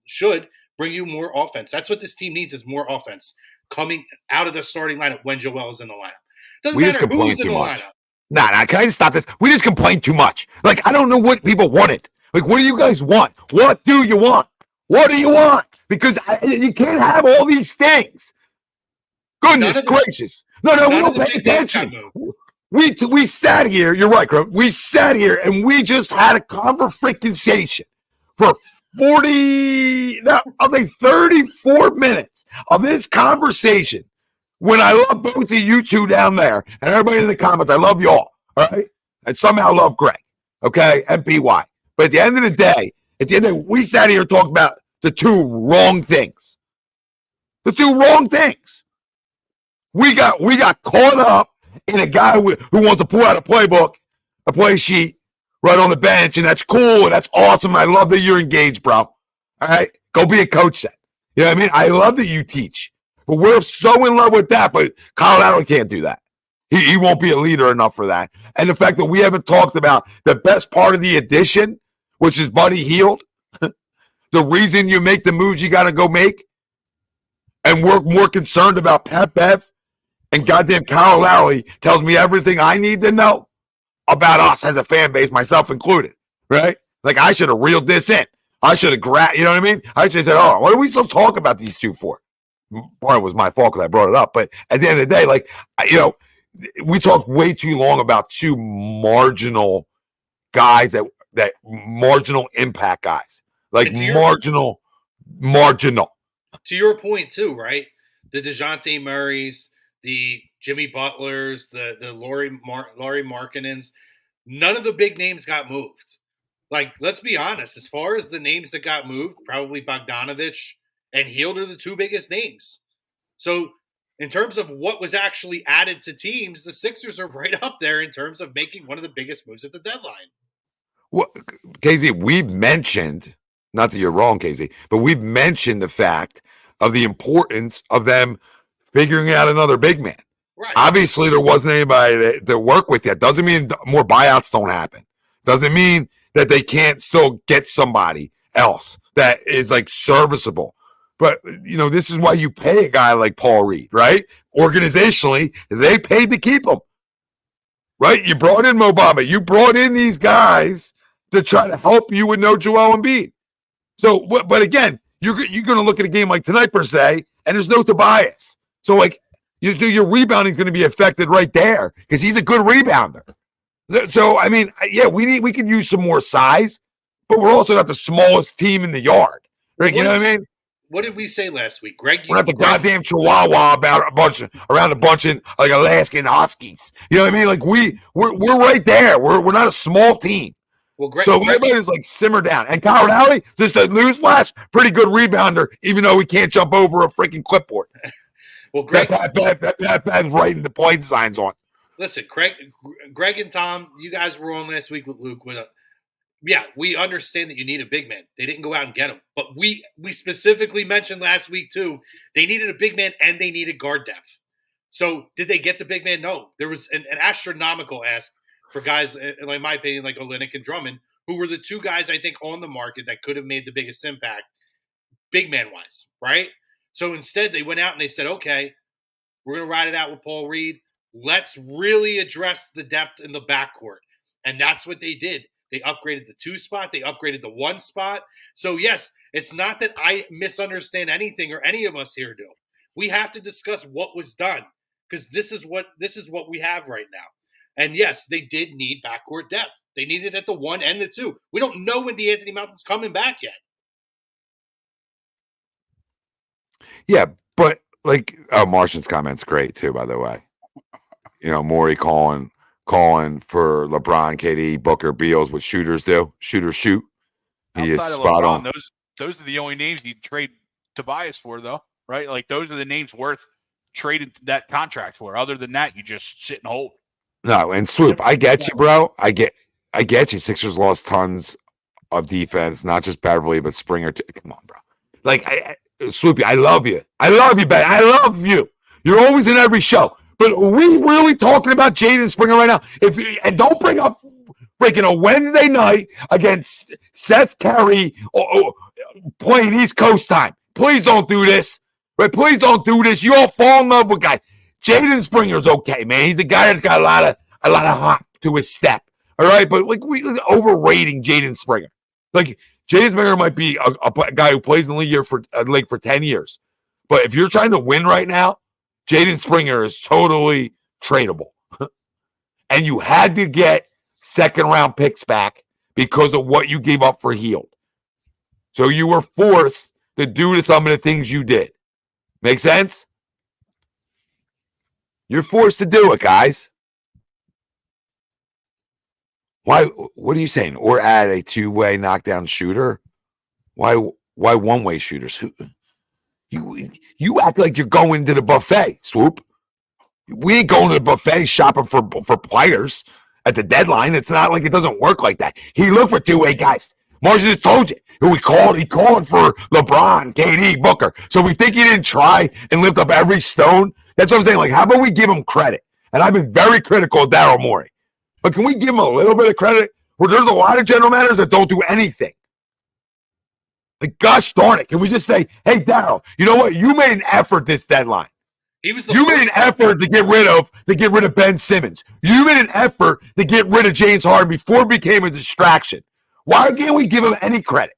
should bring you more offense. That's what this team needs, is more offense coming out of the starting lineup when Joel is in the lineup. We just complain too much. Nah, can I stop this? We just complain too much. Like, I don't know what people wanted. Like, what do you guys want? What do you want? What do you want? Because you can't have all these things. Goodness gracious. No, we don't pay attention. We sat here. You're right, Crow. We sat here and we just had a conversation for 34 minutes of this conversation. When I love both of you two down there and everybody in the comments, I love y'all. All right. And somehow love Greg. Okay. MPY. But at the end of the day, we sat here and talked about the two wrong things. The two wrong things. We got caught up in a guy who wants to pull out a playbook, a play sheet right on the bench, and that's cool, and that's awesome. I love that you're engaged, bro. All right? Go be a coach then. You know what I mean? I love that you teach. But we're so in love with that, but Kyle Lowry can't do that. He won't be a leader enough for that. And the fact that we haven't talked about the best part of the addition, which is Buddy Heild, the reason you make the moves you got to go make, and we're more concerned about Pat Bev and goddamn Kyle Lowry tells me everything I need to know about us as a fan base, myself included, right? Like, I should have reeled this in. I should have grabbed, you know what I mean? I should have said, oh, what are we still talking about these two for? Part of it was my fault because I brought it up. But at the end of the day, like, we talked way too long about two marginal guys that marginal impact guys. Like, marginal. To your point, too, right? The DeJounte Murrays, the Jimmy Butlers, the Laurie Markkanens, none of the big names got moved. Like, let's be honest, as far as the names that got moved, probably Bogdanovich and Heild are the two biggest names. So in terms of what was actually added to teams, the Sixers are right up there in terms of making one of the biggest moves at the deadline. Well, KZ, we've mentioned, not that you're wrong, KZ, but we've mentioned the fact of the importance of them figuring out another big man. Right. Obviously, there wasn't anybody to work with yet. Doesn't mean more buyouts don't happen. Doesn't mean that they can't still get somebody else that is like serviceable. But, this is why you pay a guy like Paul Reed, right? Organizationally, they paid to keep him, right? You brought in Mo Bamba. You brought in these guys to try to help you with no Joel Embiid. So, but again, you're going to look at a game like tonight, per se, and there's no Tobias. So, like, your rebounding is going to be affected right there because he's a good rebounder. So, I mean, yeah, we could use some more size, but we're also not the smallest team in the yard. Right? You know what I mean? What did we say last week, Greg? We're not the goddamn Chihuahua around a bunch of like Alaskan Huskies. You know what I mean? Like we're right there. We're not a small team. Well, Greg, so everybody is like simmer down. And Kyle Lowry, just a newsflash, pretty good rebounder, even though he can't jump over a freaking clipboard. Well, Greg, that's writing the point signs on. Listen, Greg and Tom, you guys were on last week with Luke. Yeah, we understand that you need a big man. They didn't go out and get him. But we specifically mentioned last week, too, they needed a big man and they needed guard depth. So did they get the big man? No. There was an astronomical ask for guys, in my opinion, like Olynyk and Drummond, who were the two guys, I think, on the market that could have made the biggest impact, big man-wise, right? So instead, they went out and they said, okay, we're going to ride it out with Paul Reed. Let's really address the depth in the backcourt. And that's what they did. They upgraded the 2 spot. They upgraded the 1 spot. So, yes, it's not that I misunderstand anything or any of us here do. We have to discuss what was done because this is what we have right now. And, yes, they did need backcourt depth. They need it at the 1 and the 2. We don't know when DeAnthony Melton's coming back yet. Yeah, but, Martian's comment's great, too, by the way. Maury calling for LeBron, KD, Booker, Beals, what shooters do. Shooters shoot. He is spot LeBron, on. Those are the only names you trade Tobias for, though, right? Like, those are the names worth trading that contract for. Other than that, you just sit and hold. No, and Swoop, I get you, bro. I get you. Sixers lost tons of defense, not just Beverly, but Springer. Come on, bro. Swoopy, I love you. I love you, Ben. I love you. You're always in every show. But are we really talking about Jaden Springer right now? And don't bring up freaking a Wednesday night against Seth Curry playing East Coast time. Please don't do this. Right? Please don't do this. You all fall in love with guys. Jaden Springer's okay, man. He's a guy that's got a lot of hop to his step. All right, but we overrating Jaden Springer. Jaden Springer might be a guy who plays in the league for 10 years. But if you're trying to win right now, Jaden Springer is totally tradable. And you had to get second-round picks back because of what you gave up for Heild. So you were forced to do some of the things you did. Make sense? You're forced to do it, guys. Why? What are you saying? Or add a 2-way knockdown shooter? Why 1-way shooters? You act like you're going to the buffet, Swoop. We ain't going to the buffet shopping for players at the deadline. It's not like it doesn't work like that. He looked for 2-way guys. Marshall just told you who he called. He called for LeBron, KD, Booker. So we think he didn't try and lift up every stone. That's what I'm saying. How about we give him credit? And I've been very critical of Daryl Morey. But can we give him a little bit of credit? Where there's a lot of general managers that don't do anything. Like, gosh darn it. Can we just say, hey, Daryl, you know what? You made an effort this deadline. He was the You made an effort to get rid of Ben Simmons. You made an effort to get rid of James Harden before it became a distraction. Why can't we give him any credit?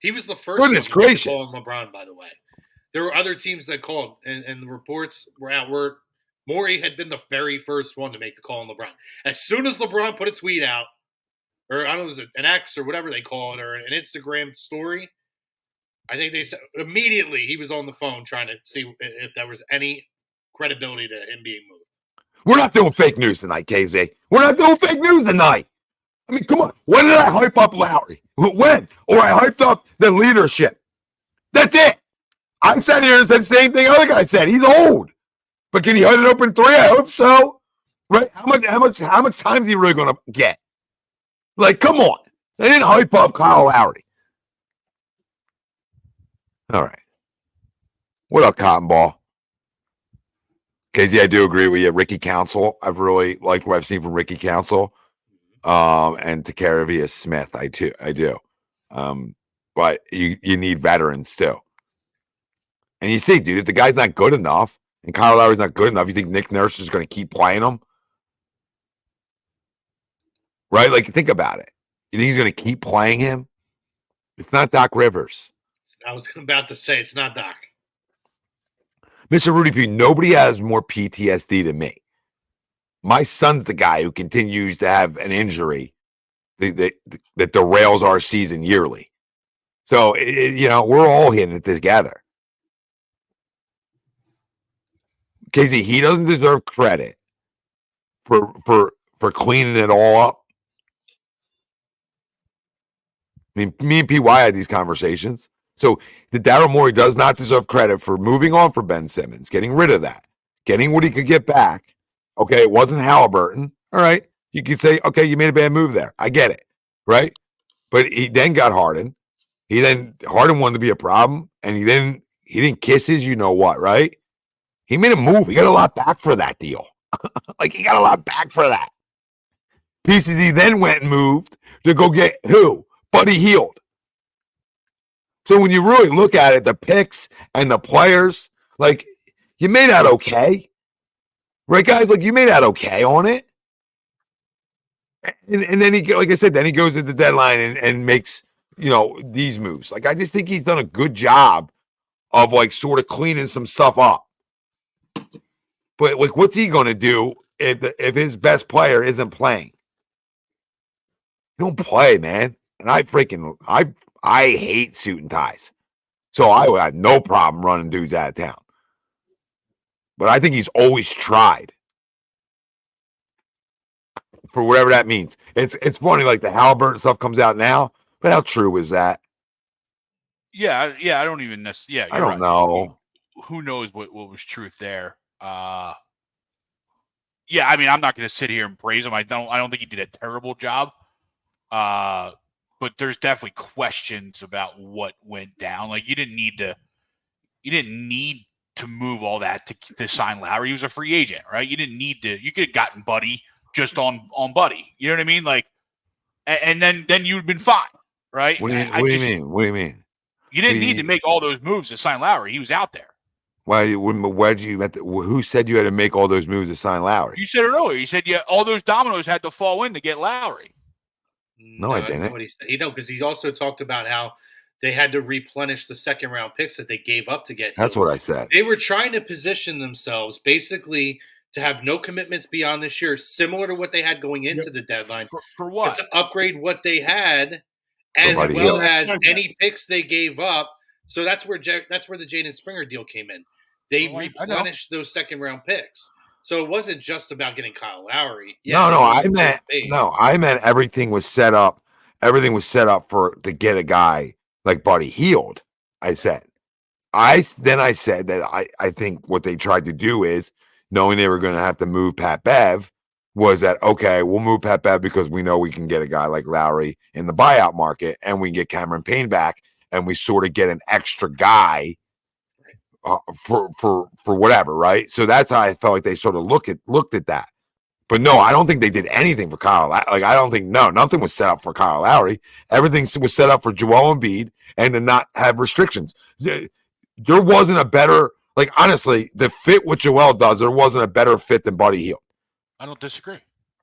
He was the first Goodness one to gracious. call him LeBron, by the way. There were other teams that called, and the reports were out where Morey had been the very first one to make the call on LeBron. As soon as LeBron put a tweet out, or I don't know, was it an X or whatever they call it, or an Instagram story, I think they said immediately he was on the phone trying to see if there was any credibility to him being moved. We're not doing fake news tonight, KZ. We're not doing fake news tonight. I mean, come on. When did I hype up Lowry? When? Or I hyped up the leadership. That's it. I sat here and said the same thing other guy said. He's old. But can he hold it open 3? I hope so. Right? How much time is he really gonna get? Like, come on. They didn't hype up Kyle Lowry. All right. What up, Cotton Ball? Casey, I do agree with you. Ricky Council. I've really liked what I've seen from Ricky Council. And Takaravius Smith. I do. But you need veterans too. And you see, dude, if the guy's not good enough and Kyle Lowry's not good enough, you think Nick Nurse is going to keep playing him? Right? Like, think about it. You think he's going to keep playing him? It's not Doc Rivers. I was about to say, it's not Doc. Mr. Rudy P, nobody has more PTSD than me. My son's the guy who continues to have an injury that derails our season yearly. So, we're all hitting it together. Casey, he doesn't deserve credit for cleaning it all up. I mean, me and PY had these conversations. So the Daryl Morey does not deserve credit for moving on for Ben Simmons, getting rid of that, getting what he could get back. Okay, it wasn't Halliburton. All right. You could say, okay, you made a bad move there. I get it. Right? But he then got Harden. Harden wanted to be a problem, and he didn't kiss his you know what, right? He made a move. He got a lot back for that deal. Like, he got a lot back for that. PCD then went and moved to go get who? Buddy Heild. So when you really look at it, the picks and the players, like, you made out okay. Right, guys? Like, you made out okay on it. And then like I said, then he goes at the deadline and makes, these moves. Like, I just think he's done a good job of, like, sort of cleaning some stuff up. But, like, what's he going to do if his best player isn't playing? He don't play, man. And I hate suit and ties. So I would have no problem running dudes out of town. But I think he's always tried. For whatever that means. It's funny, like the Halliburton stuff comes out now, but how true is that? Yeah, I don't even necessarily. Yeah, I don't know. Who knows what was truth there? Yeah, I mean, I'm not going to sit here and praise him. I don't think he did a terrible job. But there's definitely questions about what went down. Like, you didn't need to move all that to sign Lowry. He was a free agent, right? You didn't need to. You could have gotten Buddy just on Buddy. You know what I mean? Like, and then you'd been fine, right? What do you mean? What do you mean? You didn't need to make all those moves to sign Lowry. He was out there. Who said you had to make all those moves to sign Lowry? You said it earlier. You said all those dominoes had to fall in to get Lowry. No, I didn't. That's not what he said. Because he also talked about how they had to replenish the second round picks that they gave up to get. That's what I said. They were trying to position themselves basically to have no commitments beyond this year, similar to what they had going into the deadline. For what? To upgrade what they had, as well as any picks they gave up. So that's where the Jaden Springer deal came in. They replenished those second round picks. So it wasn't just about getting Kyle Lowry. Yes, I meant everything was set up. Everything was set up to get a guy like Buddy Heild. I said. I said that I think what they tried to do is, knowing they were going to have to move Pat Bev, was that, okay, we'll move Pat Bev because we know we can get a guy like Lowry in the buyout market, and we can get Cameron Payne back, and we sort of get an extra guy for whatever, right? So that's how I felt like they sort of looked at that. But no, I don't think they did anything for Kyle. Like, I don't think, nothing was set up for Kyle Lowry. Everything was set up for Joel Embiid and to not have restrictions. There wasn't a better, like, honestly, the fit what Joel does, there wasn't a better fit than Buddy Hield. I don't disagree.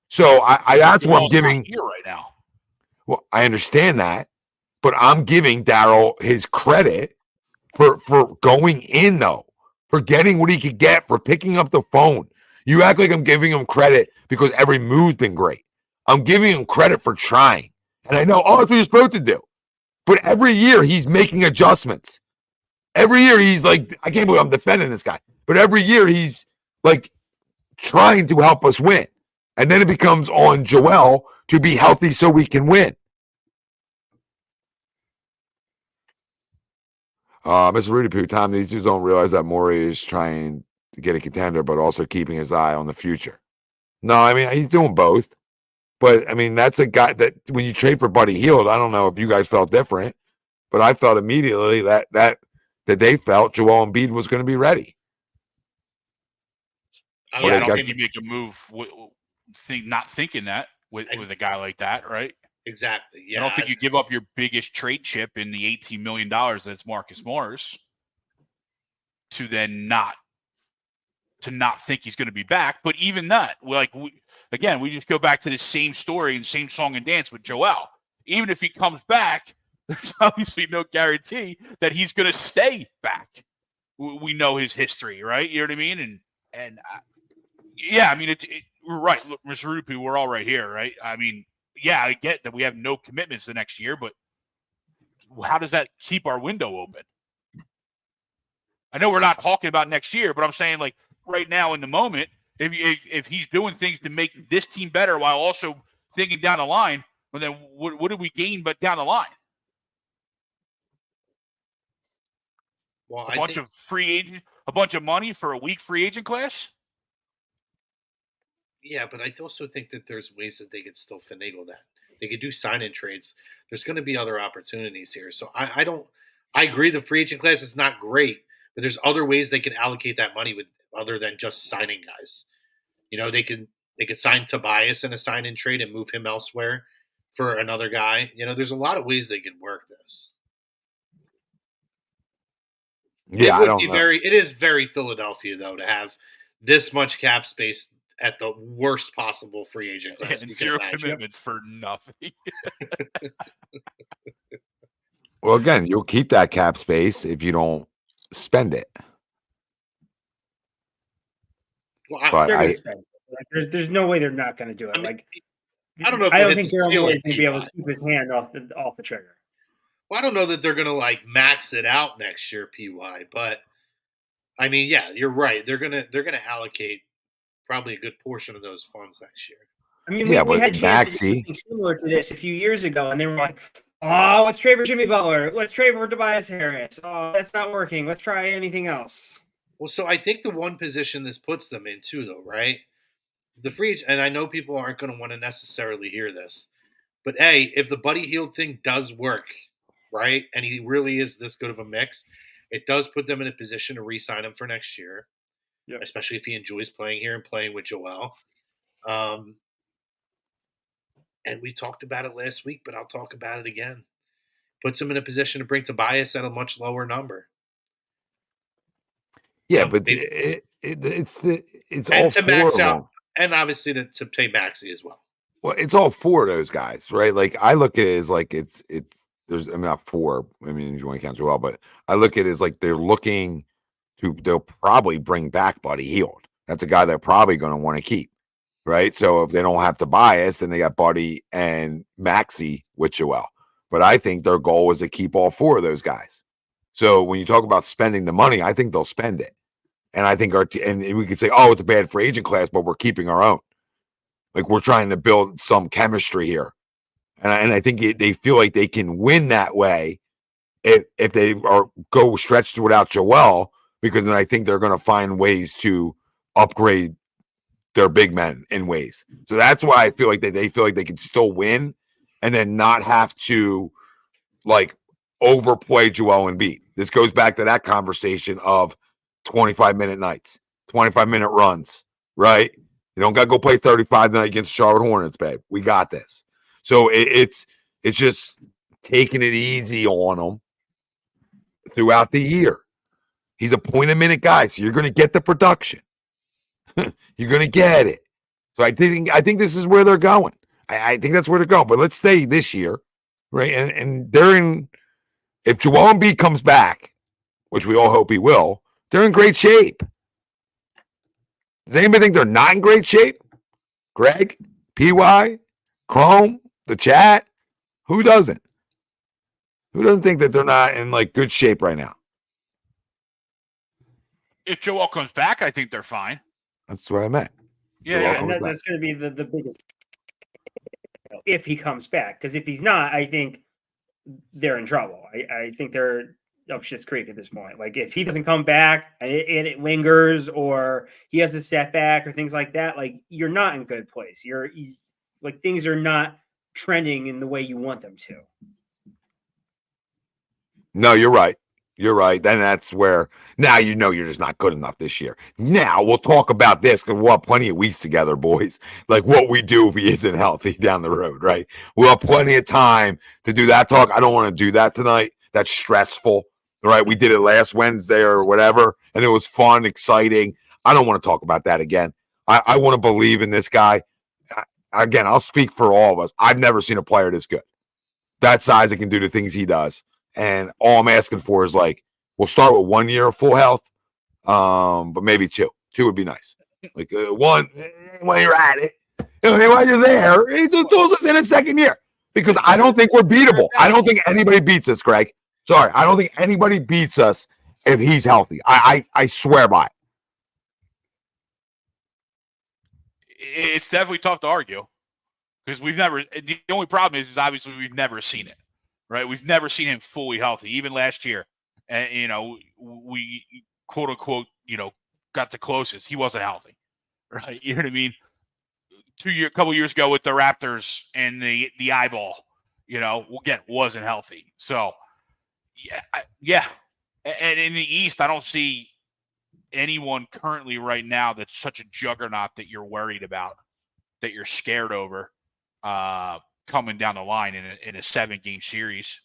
So I that's what I'm giving here right now. Well, I understand that, but I'm giving Daryl his credit for going in, though, for getting what he could get, for picking up the phone. You act like I'm giving him credit because every move's been great. I'm giving him credit for trying. And I know, that's what you're supposed to do. But every year he's making adjustments. Every year he's like, I can't believe I'm defending this guy. But every year he's like trying to help us win. And then it becomes on Joel to be healthy so we can win. Mr. Rudy Poo, Tom, these dudes don't realize that Morey is trying to get a contender, but also keeping his eye on the future. No, I mean, he's doing both. But, I mean, that's a guy that when you trade for Buddy Hield, I don't know if you guys felt different, but I felt immediately that they felt Joel Embiid was going to be ready. I don't think you make a move not thinking that with a guy like that, right? Exactly. Yeah. I don't think you give up your biggest trade chip in the $18 million that's Marcus Morris to then not think he's going to be back. But even that, we just go back to the same story and same song and dance with Joel. Even if he comes back, there's obviously no guarantee that he's going to stay back. We know his history, right? You know what I mean? We're right. Look, Mr. Rupi, we're all right here, right? I mean, yeah, I get that we have no commitments the next year, but how does that keep our window open? I know we're not talking about next year, but I'm saying, like, right now in the moment, if he's doing things to make this team better while also thinking down the line, well, then what do we gain but down the line? Well, a bunch of free agent, a bunch of money for a weak free agent class? Yeah, but I also think that there's ways that they could still finagle that. They could do sign-in trades. There's going to be other opportunities here. So I agree the free agent class is not great, but there's other ways they can allocate that money with other than just signing guys. You know, they could sign Tobias in a sign-in trade and move him elsewhere for another guy. You know, there's a lot of ways they can work this. Yeah, It is very Philadelphia, though, to have this much cap space at the worst possible free agent class. And zero commitments for nothing. Well, again, you'll keep that cap space if you don't spend it. Well, they're going to spend it. There's no way they're not going to do it. I mean, like, I don't know. I don't think Daryl Morey is going to be able to keep his hand off the trigger. Well, I don't know that they're going to like max it out next year, PY. But I mean, yeah, you're right. They're gonna allocate probably a good portion of those funds next year. I mean, we had Maxey similar to this a few years ago, and they were like, "Oh, let's trade for Jimmy Butler. Let's trade for Tobias Harris. Oh, that's not working. Let's try anything else." Well, so I think the one position this puts them in too, though, right? The free agent, and I know people aren't going to want to necessarily hear this, but if the Buddy Hield thing does work, right, and he really is this good of a mix, it does put them in a position to re-sign him for next year. Yep. Especially if he enjoys playing here and playing with Joel. And we talked about it last week, but I'll talk about it again. Puts him in a position to bring Tobias at a much lower number. Yeah, but it's all to max out, and obviously to pay Maxey as well. Well, it's all four of those guys, right? Like I look at it as like it's there's not four. I mean, if you want to count Joel, but I look at it as like they'll probably bring back Buddy Hield. That's a guy they're probably going to want to keep, right? So if they don't have Tobias, then they got Buddy and Maxey with Joel. But I think their goal is to keep all four of those guys. So when you talk about spending the money, I think they'll spend it. And I think and we could say, oh, it's a bad free agent class, but we're keeping our own. Like we're trying to build some chemistry here. And I think they feel like they can win that way if they go stretched without Joel, because then I think they're going to find ways to upgrade their big men in ways. So that's why I feel like they feel like they can still win and then not have to like overplay Joel Embiid. This goes back to that conversation of 25-minute nights, 25-minute runs, right? You don't got to go play 35 tonight against the Charlotte Hornets, babe. We got this. So it's just taking it easy on him throughout the year. He's a point-a-minute guy, so you're going to get the production. You're going to get it. So I think this is where they're going. I think that's where they're going. But let's stay this year, right? And they're in. If Joel Embiid comes back, which we all hope he will, they're in great shape. Does anybody think they're not in great shape? Greg, PY, Chrome, the chat. Who doesn't? Who doesn't think that they're not in like good shape right now? If Joel comes back, I think they're fine. That's what I meant. Yeah, and that's going to be the biggest if he comes back. Because if he's not, I think they're in trouble. I think they're up shit's creek at this point. Like if he doesn't come back and it lingers, or he has a setback or things like that, like you're not in good place. Like things are not trending in the way you want them to. No, you're right. You're right. Then that's where now you're just not good enough this year. Now we'll talk about this because we'll have plenty of weeks together, boys. Like what we do if he isn't healthy down the road, right? We'll have plenty of time to do that talk. I don't want to do that tonight. That's stressful, right? We did it last Wednesday or whatever, and it was fun, exciting. I don't want to talk about that again. I want to believe in this guy. Again, I'll speak for all of us. I've never seen a player this good. That size that can do the things he does. And all I'm asking for is like, we'll start with 1 year of full health, but maybe two. Two would be nice. Like one, when you're at it, while you're there, it throws us in a second year because I don't think we're beatable. I don't think anybody beats us, Greg. Sorry, I don't think anybody beats us if he's healthy. I swear by it. It's definitely tough to argue because we've never. The only problem is obviously we've never seen it. Right, we've never seen him fully healthy. Even last year, and we quote unquote, got the closest. He wasn't healthy, right? You know what I mean? Couple years ago with the Raptors and the eyeball, again wasn't healthy. So, yeah. And in the East, I don't see anyone currently right now that's such a juggernaut that you're worried about, that you're scared over. Coming down the line in a 7-game series.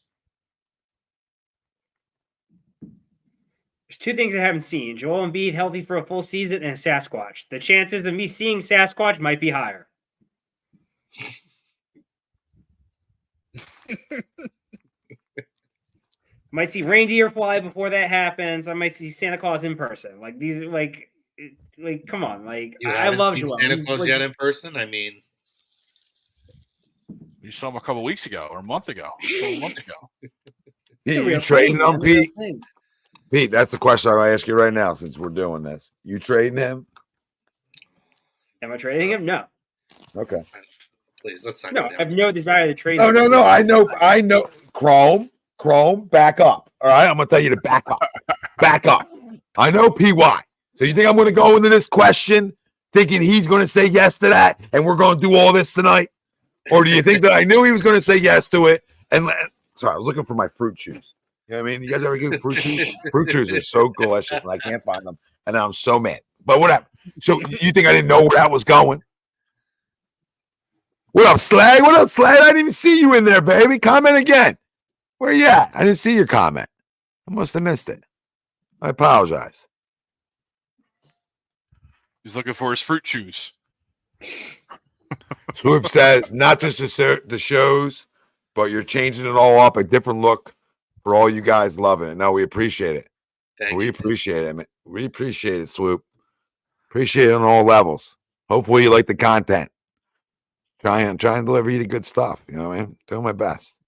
There's two things I haven't seen. Joel Embiid healthy for a full season and a Sasquatch. The chances of me seeing Sasquatch might be higher. Might see reindeer fly before that happens. I might see Santa Claus in person. Like these, like come on, like I love seen Joel. Santa Claus yet in person. I mean, you saw him a couple weeks ago or a month ago. You trading him, Pete? Pete, that's the question I'll ask you right now since we're doing this. You trading him? Am I trading him? No. Okay. Please, let's not. No, I have no desire to trade No, him. no. I know. Chrome, back up. All right, I'm gonna tell you to back up. Back up. I know PY. So you think I'm gonna go into this question thinking he's gonna say yes to that, and we're gonna do all this tonight? Or do you think that I knew he was going to say yes to it? And sorry, I was looking for my fruit chews. You know what I mean? You guys ever get fruit chews? Fruit chews are so delicious, and I can't find them. And I'm so mad. But whatever. So you think I didn't know where that was going? What up, Slag? What up, Slag? I didn't even see you in there, baby. Comment again. Where you at? I didn't see your comment. I must have missed it. I apologize. He's looking for his fruit chews. Swoop says, not just the shows, but you're changing it all up, a different look for all you guys loving it. No, we appreciate it. We appreciate it, man. We appreciate it, Swoop. Appreciate it on all levels. Hopefully you like the content. Trying to deliver you the good stuff. You know what I mean? Doing my best.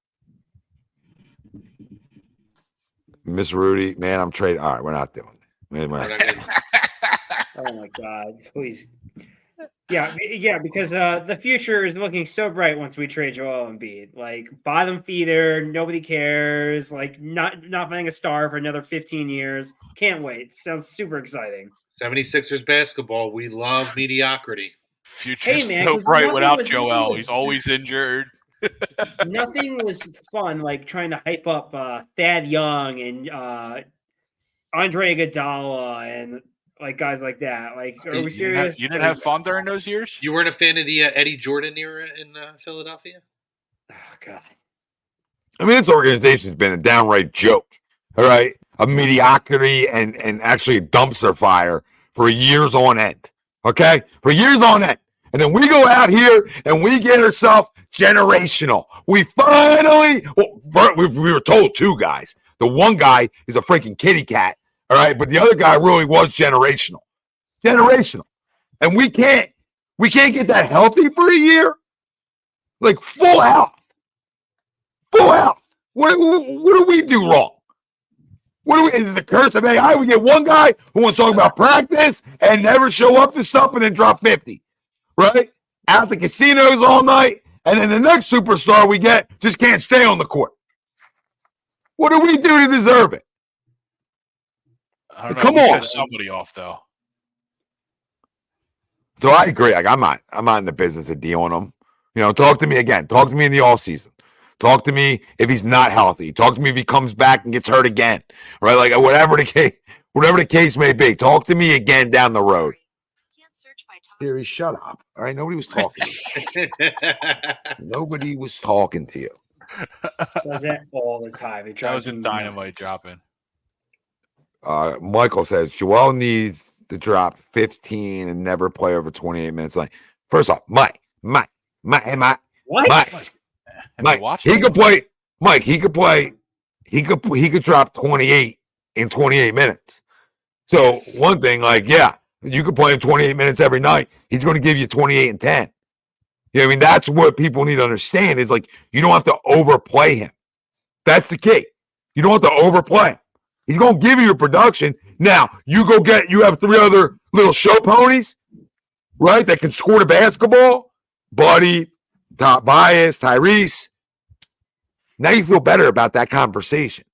Miss Rudy, man, I'm trading. All right, we're not doing it. Oh my God, please. Yeah, because the future is looking so bright once we trade Joel Embiid. Like bottom feeder, nobody cares. Like not finding a star for another 15 years. Can't wait. Sounds super exciting. 76ers basketball. We love mediocrity. Future's so bright without Joel. He's always injured. Nothing was fun like trying to hype up Thad Young and Andre Iguodala and like guys like that. Like, are we serious? You didn't have fun during those years? You weren't a fan of the Eddie Jordan era in Philadelphia? Oh God. I mean, this organization's been a downright joke. All right, a mediocrity and actually a dumpster fire for years on end. Okay, for years on end. And then we go out here and we get ourselves generational. We finally, we were told two guys. The one guy is a freaking kitty cat, all right? But the other guy really was generational. Generational. And we can't get that healthy for a year? Like full health. Full health. What do we do wrong? Is it the curse of AI? We get one guy who wants to talk about practice and never show up to stuff and then drop 50. Right? Out the casinos all night. And then the next superstar we get just can't stay on the court. What do we do to deserve it? I don't know. Come on. Somebody off, though. So I agree. Like I'm not in the business of dealing them. You know, talk to me again. Talk to me in the off season. Talk to me if he's not healthy. Talk to me if he comes back and gets hurt again. Right? Like whatever the case may be. Talk to me again down the road. Siri, shut up. All right, nobody was talking to you. Nobody was talking to you. Does that all the time. That was a dynamite dropping. Michael says Joel needs to drop 15 and never play over 28 minutes. Like, first off, Mike. What? Mike, he could play. Mike, he could play. He could drop 28 in 28 minutes. So one thing, like, yeah, you could play him 28 minutes every night. He's going to give you 28 and 10. You know, I mean, that's what people need to understand is like you don't have to overplay him. That's the key. You don't have to overplay him. He's going to give you your production. Now, you have three other little show ponies, right, that can score the basketball. Buddy, Tobias, Tyrese. Now you feel better about that conversation.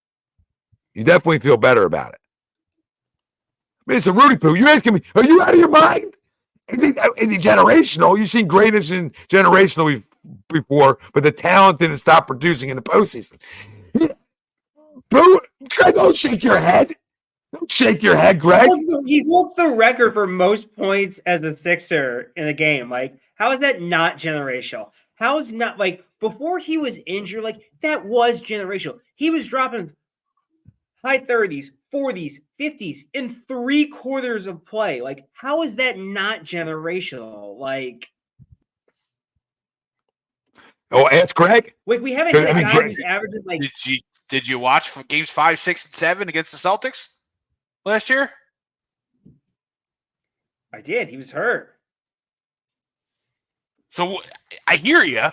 You definitely feel better about it. I mean, it's a Rudy Poo. You asking me, are you out of your mind? Is he generational? You've seen greatness in generational before, but the talent didn't stop producing in the postseason. Boo, don't shake your head. Don't shake your head, Greg. He holds the record for most points as a Sixer in a game. Like, how is that not generational? How is not, like, before he was injured, like, that was generational. He was dropping high 30s, 40s, 50s in 3 quarters of play. Like, how is that not generational? Like, oh, ask Greg. Like, we haven't had a guy who's averaging like. Did you watch games 5, 6, and 7 against the Celtics last year? I did. He was hurt. So I hear you,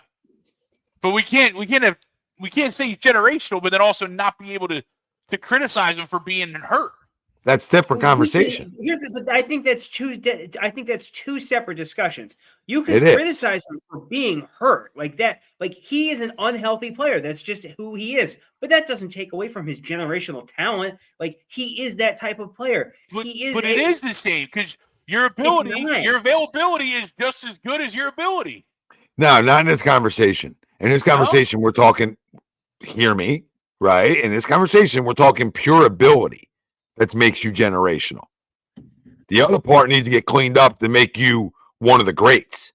but we can't say he's generational, but then also not be able to criticize him for being hurt. That's different conversation. But I think that's two separate discussions. You can criticize him for being hurt like that. Like, he is an unhealthy player. That's just who he is. But that doesn't take away from his generational talent. Like, he is that type of player. But it is the same because your availability is just as good as your ability. No, not in this conversation. In this conversation, we're talking, hear me, right? In this conversation, we're talking pure ability. That makes you generational. The other part needs to get cleaned up to make you one of the greats.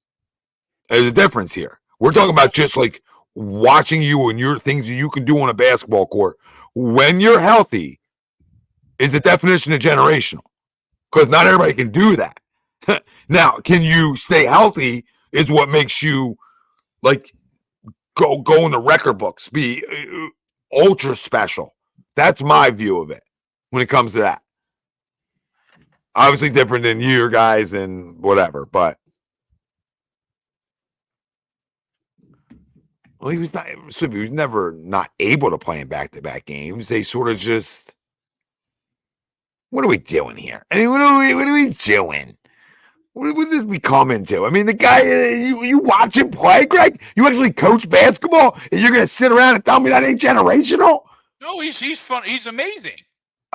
There's a difference here. We're talking about just like watching you and your things that you can do on a basketball court when you're healthy is the definition of generational. Because not everybody can do that. Now, can you stay healthy is what makes you like go in the record books, be ultra special. That's my view of it. When it comes to that, obviously different than your guys and whatever, but well, he was never not able to play in back-to-back games. They sort of just, what are we doing here? I mean, what are we doing? What did we come into? I mean, the guy, you watch him play, Greg? You actually coach basketball, and you're gonna sit around and tell me that ain't generational? No, he's fun. He's amazing.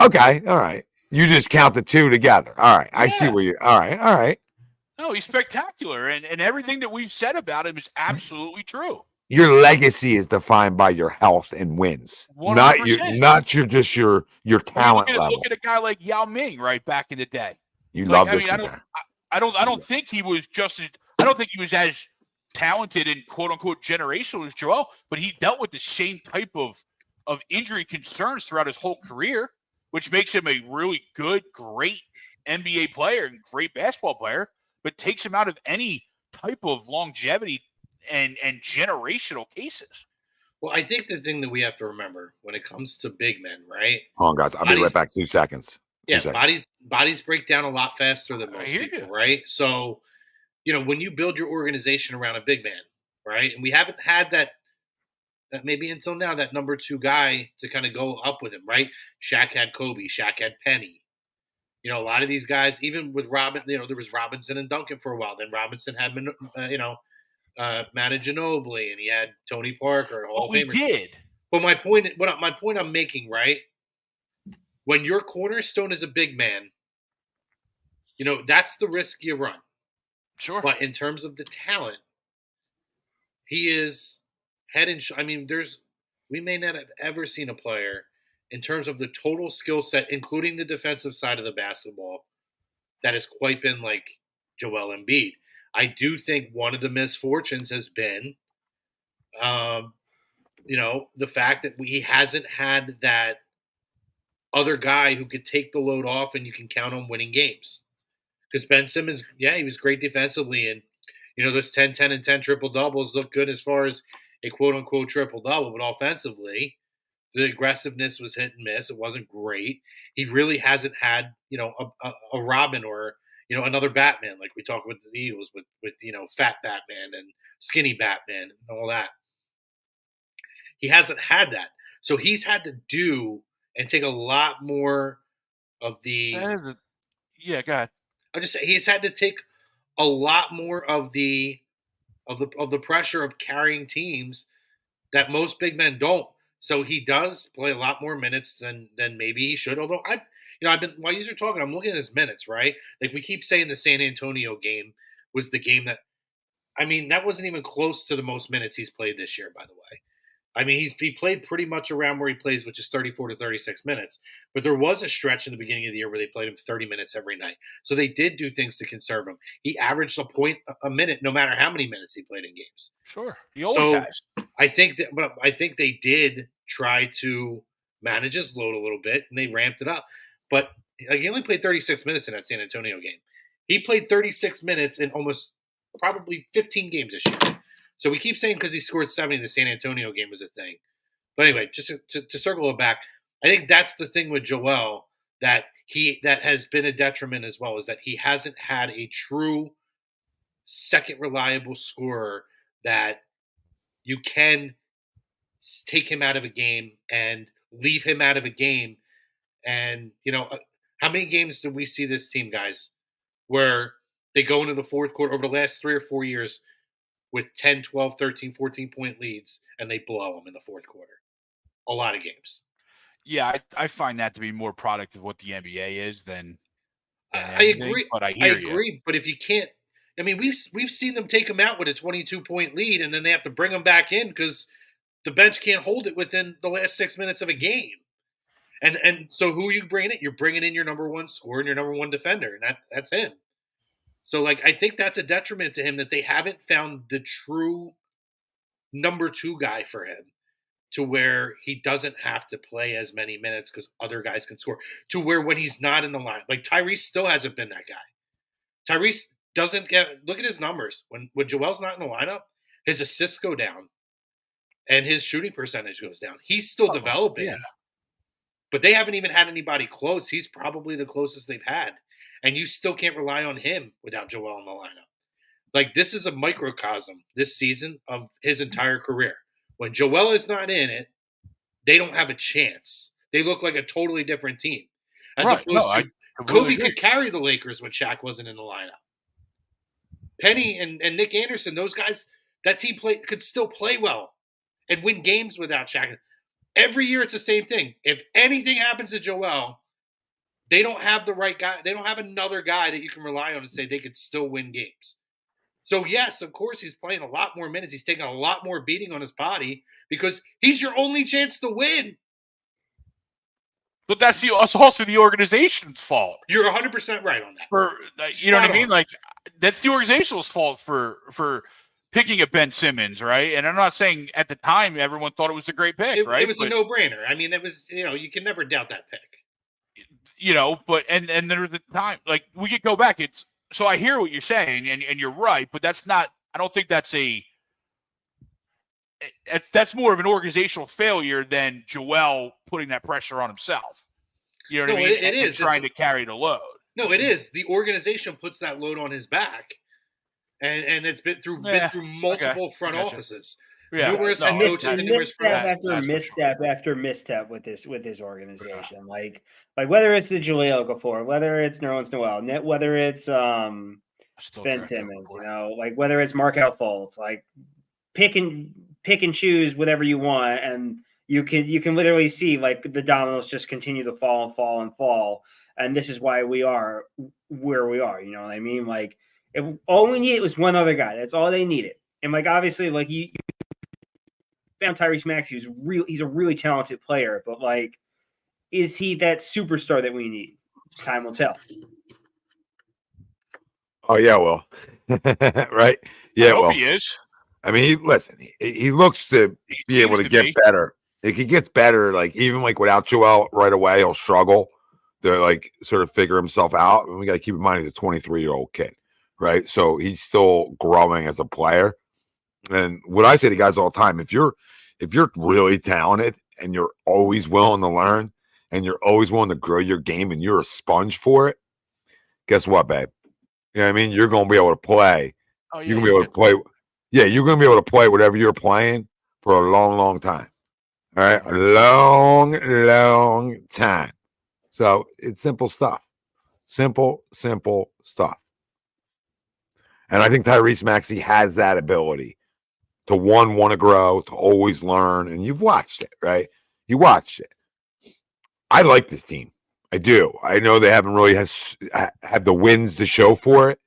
Okay, all right. You just count the two together. All right, I see where you're. All right. No, he's spectacular, and everything that we've said about him is absolutely true. Your legacy is defined by your health and wins, 100%. not your talent level. Look at a guy like Yao Ming, right, back in the day. You Like, love this I compare. don't think he was I don't think he was as talented and quote unquote generational as Joel, but he dealt with the same type of injury concerns throughout his whole career, which makes him a really good, great NBA player and great basketball player, but takes him out of any type of longevity and generational cases. Well, I think the thing that we have to remember when it comes to big men, right? Hold on, guys. I'll be right back. 2 seconds. Bodies break down a lot faster than most people, right? So, when you build your organization around a big man, right? And we haven't had that maybe until now, that number 2 guy to kind of go up with him, right? Shaq had Kobe, Shaq had Penny. A lot of these guys, even with Robin, there was Robinson and Duncan for a while. Then Robinson had, Manu Ginobili, and he had Tony Parker. We did. But my point I'm making, right? When your cornerstone is a big man, that's the risk you run. Sure. But in terms of the talent, he is head and shoulders. We may not have ever seen a player in terms of the total skill set, including the defensive side of the basketball, that has quite been like Joel Embiid. I do think one of the misfortunes has been, the fact that he hasn't had that other guy who could take the load off and you can count on winning games. Because Ben Simmons, he was great defensively. And, those 10, 10, and 10 triple-doubles look good as far as a quote-unquote triple-double. But offensively, the aggressiveness was hit and miss. It wasn't great. He really hasn't had, a Robin or, another Batman, like we talk with the Eagles with fat Batman and skinny Batman and all that. He hasn't had that. So he's had to do and take a lot more of the go ahead. I just say he's had to take a lot more of the pressure of carrying teams that most big men don't. So he does play a lot more minutes than maybe he should. Although I've been, while you are talking, I'm looking at his minutes, right? Like we keep saying the San Antonio game was the game that wasn't even close to the most minutes he's played this year, by the way. He played pretty much around where he plays, which is 34 to 36 minutes. But there was a stretch in the beginning of the year where they played him 30 minutes every night. So they did do things to conserve him. He averaged a point a minute, no matter how many minutes he played in games. Sure, he always has. I think they did try to manage his load a little bit, and they ramped it up. But he only played 36 minutes in that San Antonio game. He played 36 minutes in almost probably 15 games this year. So we keep saying because he scored 70 in the San Antonio game was a thing. But anyway, just to circle it back, I think that's the thing with Joel that has been a detriment as well, is that he hasn't had a true second reliable scorer that you can take him out of a game and leave him out of a game. And, how many games did we see this team, guys, where they go into the fourth quarter over the last 3 or 4 years with 10, 12, 13, 14-point leads, and they blow them in the fourth quarter? A lot of games. Yeah, I find that to be more product of what the NBA is than I agree. But I agree. You. But if you can't, we've seen them take them out with a 22-point lead, and then they have to bring them back in because the bench can't hold it within the last 6 minutes of a game. And so who are you bringing in? You're bringing in your number one scorer and your number one defender, and that's him. So, I think that's a detriment to him that they haven't found the true number 2 guy for him, to where he doesn't have to play as many minutes because other guys can score, to where when he's not in the lineup, like Tyrese still hasn't been that guy. Tyrese doesn't look at his numbers. When Joel's not in the lineup, his assists go down and his shooting percentage goes down. He's still developing. Yeah. But they haven't even had anybody close. He's probably the closest they've had. And you still can't rely on him without Joel in the lineup. This is a microcosm this season of his entire career. When Joel is not in it, they don't have a chance. They look like a totally different team. As opposed to Kobe could carry the Lakers when Shaq wasn't in the lineup. Penny and Nick Anderson, those guys, that team could still play well and win games without Shaq. Every year it's the same thing. If anything happens to Joel, they don't have the right guy. They don't have another guy that you can rely on and say they could still win games. So, yes, of course, he's playing a lot more minutes. He's taking a lot more beating on his body because he's your only chance to win. But that's also the organization's fault. You're 100% right on that. You know what I mean? Like, that's the organization's fault for picking a Ben Simmons, right? And I'm not saying at the time everyone thought it was a great pick, right? It was a no-brainer. I mean, it was, you can never doubt that pick. But there was a time, like, we could go back. So I hear what you're saying, and you're right, but that's not. I don't think that's that's more of an organizational failure than Joel putting that pressure on himself. You know what I mean? It is trying to carry the load. No, it is. The organization puts that load on his back, and it's been through multiple front offices. Yeah, numerous head coaches and numerous misstep after misstep with this organization. Like whether it's the Jahlil Okafor, whether it's Nerlens Noel, whether it's Ben Simmons, like whether it's Markelle Fultz, like pick and choose whatever you want, and you can literally see like the dominoes just continue to fall and fall and fall, and this is why we are where we are. You know what I mean? Like all we needed was one other guy. That's all they needed, and like obviously like you found Tyrese Maxey, he's a really talented player, but like, is he that superstar that we need? Time will tell. Oh yeah, well, right? Yeah, well, he is. I mean, he looks to be able to get better. Like, he gets better. Like even like without Joel right away, he'll struggle to like sort of figure himself out. And we got to keep in mind he's a 23-year-old kid, right? So he's still growing as a player. And what I say to guys all the time, if you're really talented and you're always willing to learn and you're always willing to grow your game and you're a sponge for it, guess what, babe? You know what I mean? You're going to be able to play. Oh, yeah, you're going to be able to play. Yeah, you're going to be able to play whatever you're playing for a long, long time. All right? A long, long time. So it's simple stuff. Simple stuff. And I think Tyrese Maxey has that ability to want to grow, to always learn. And you've watched it, right? You watched it. I like this team. I do. I know they haven't really had the wins to show for it,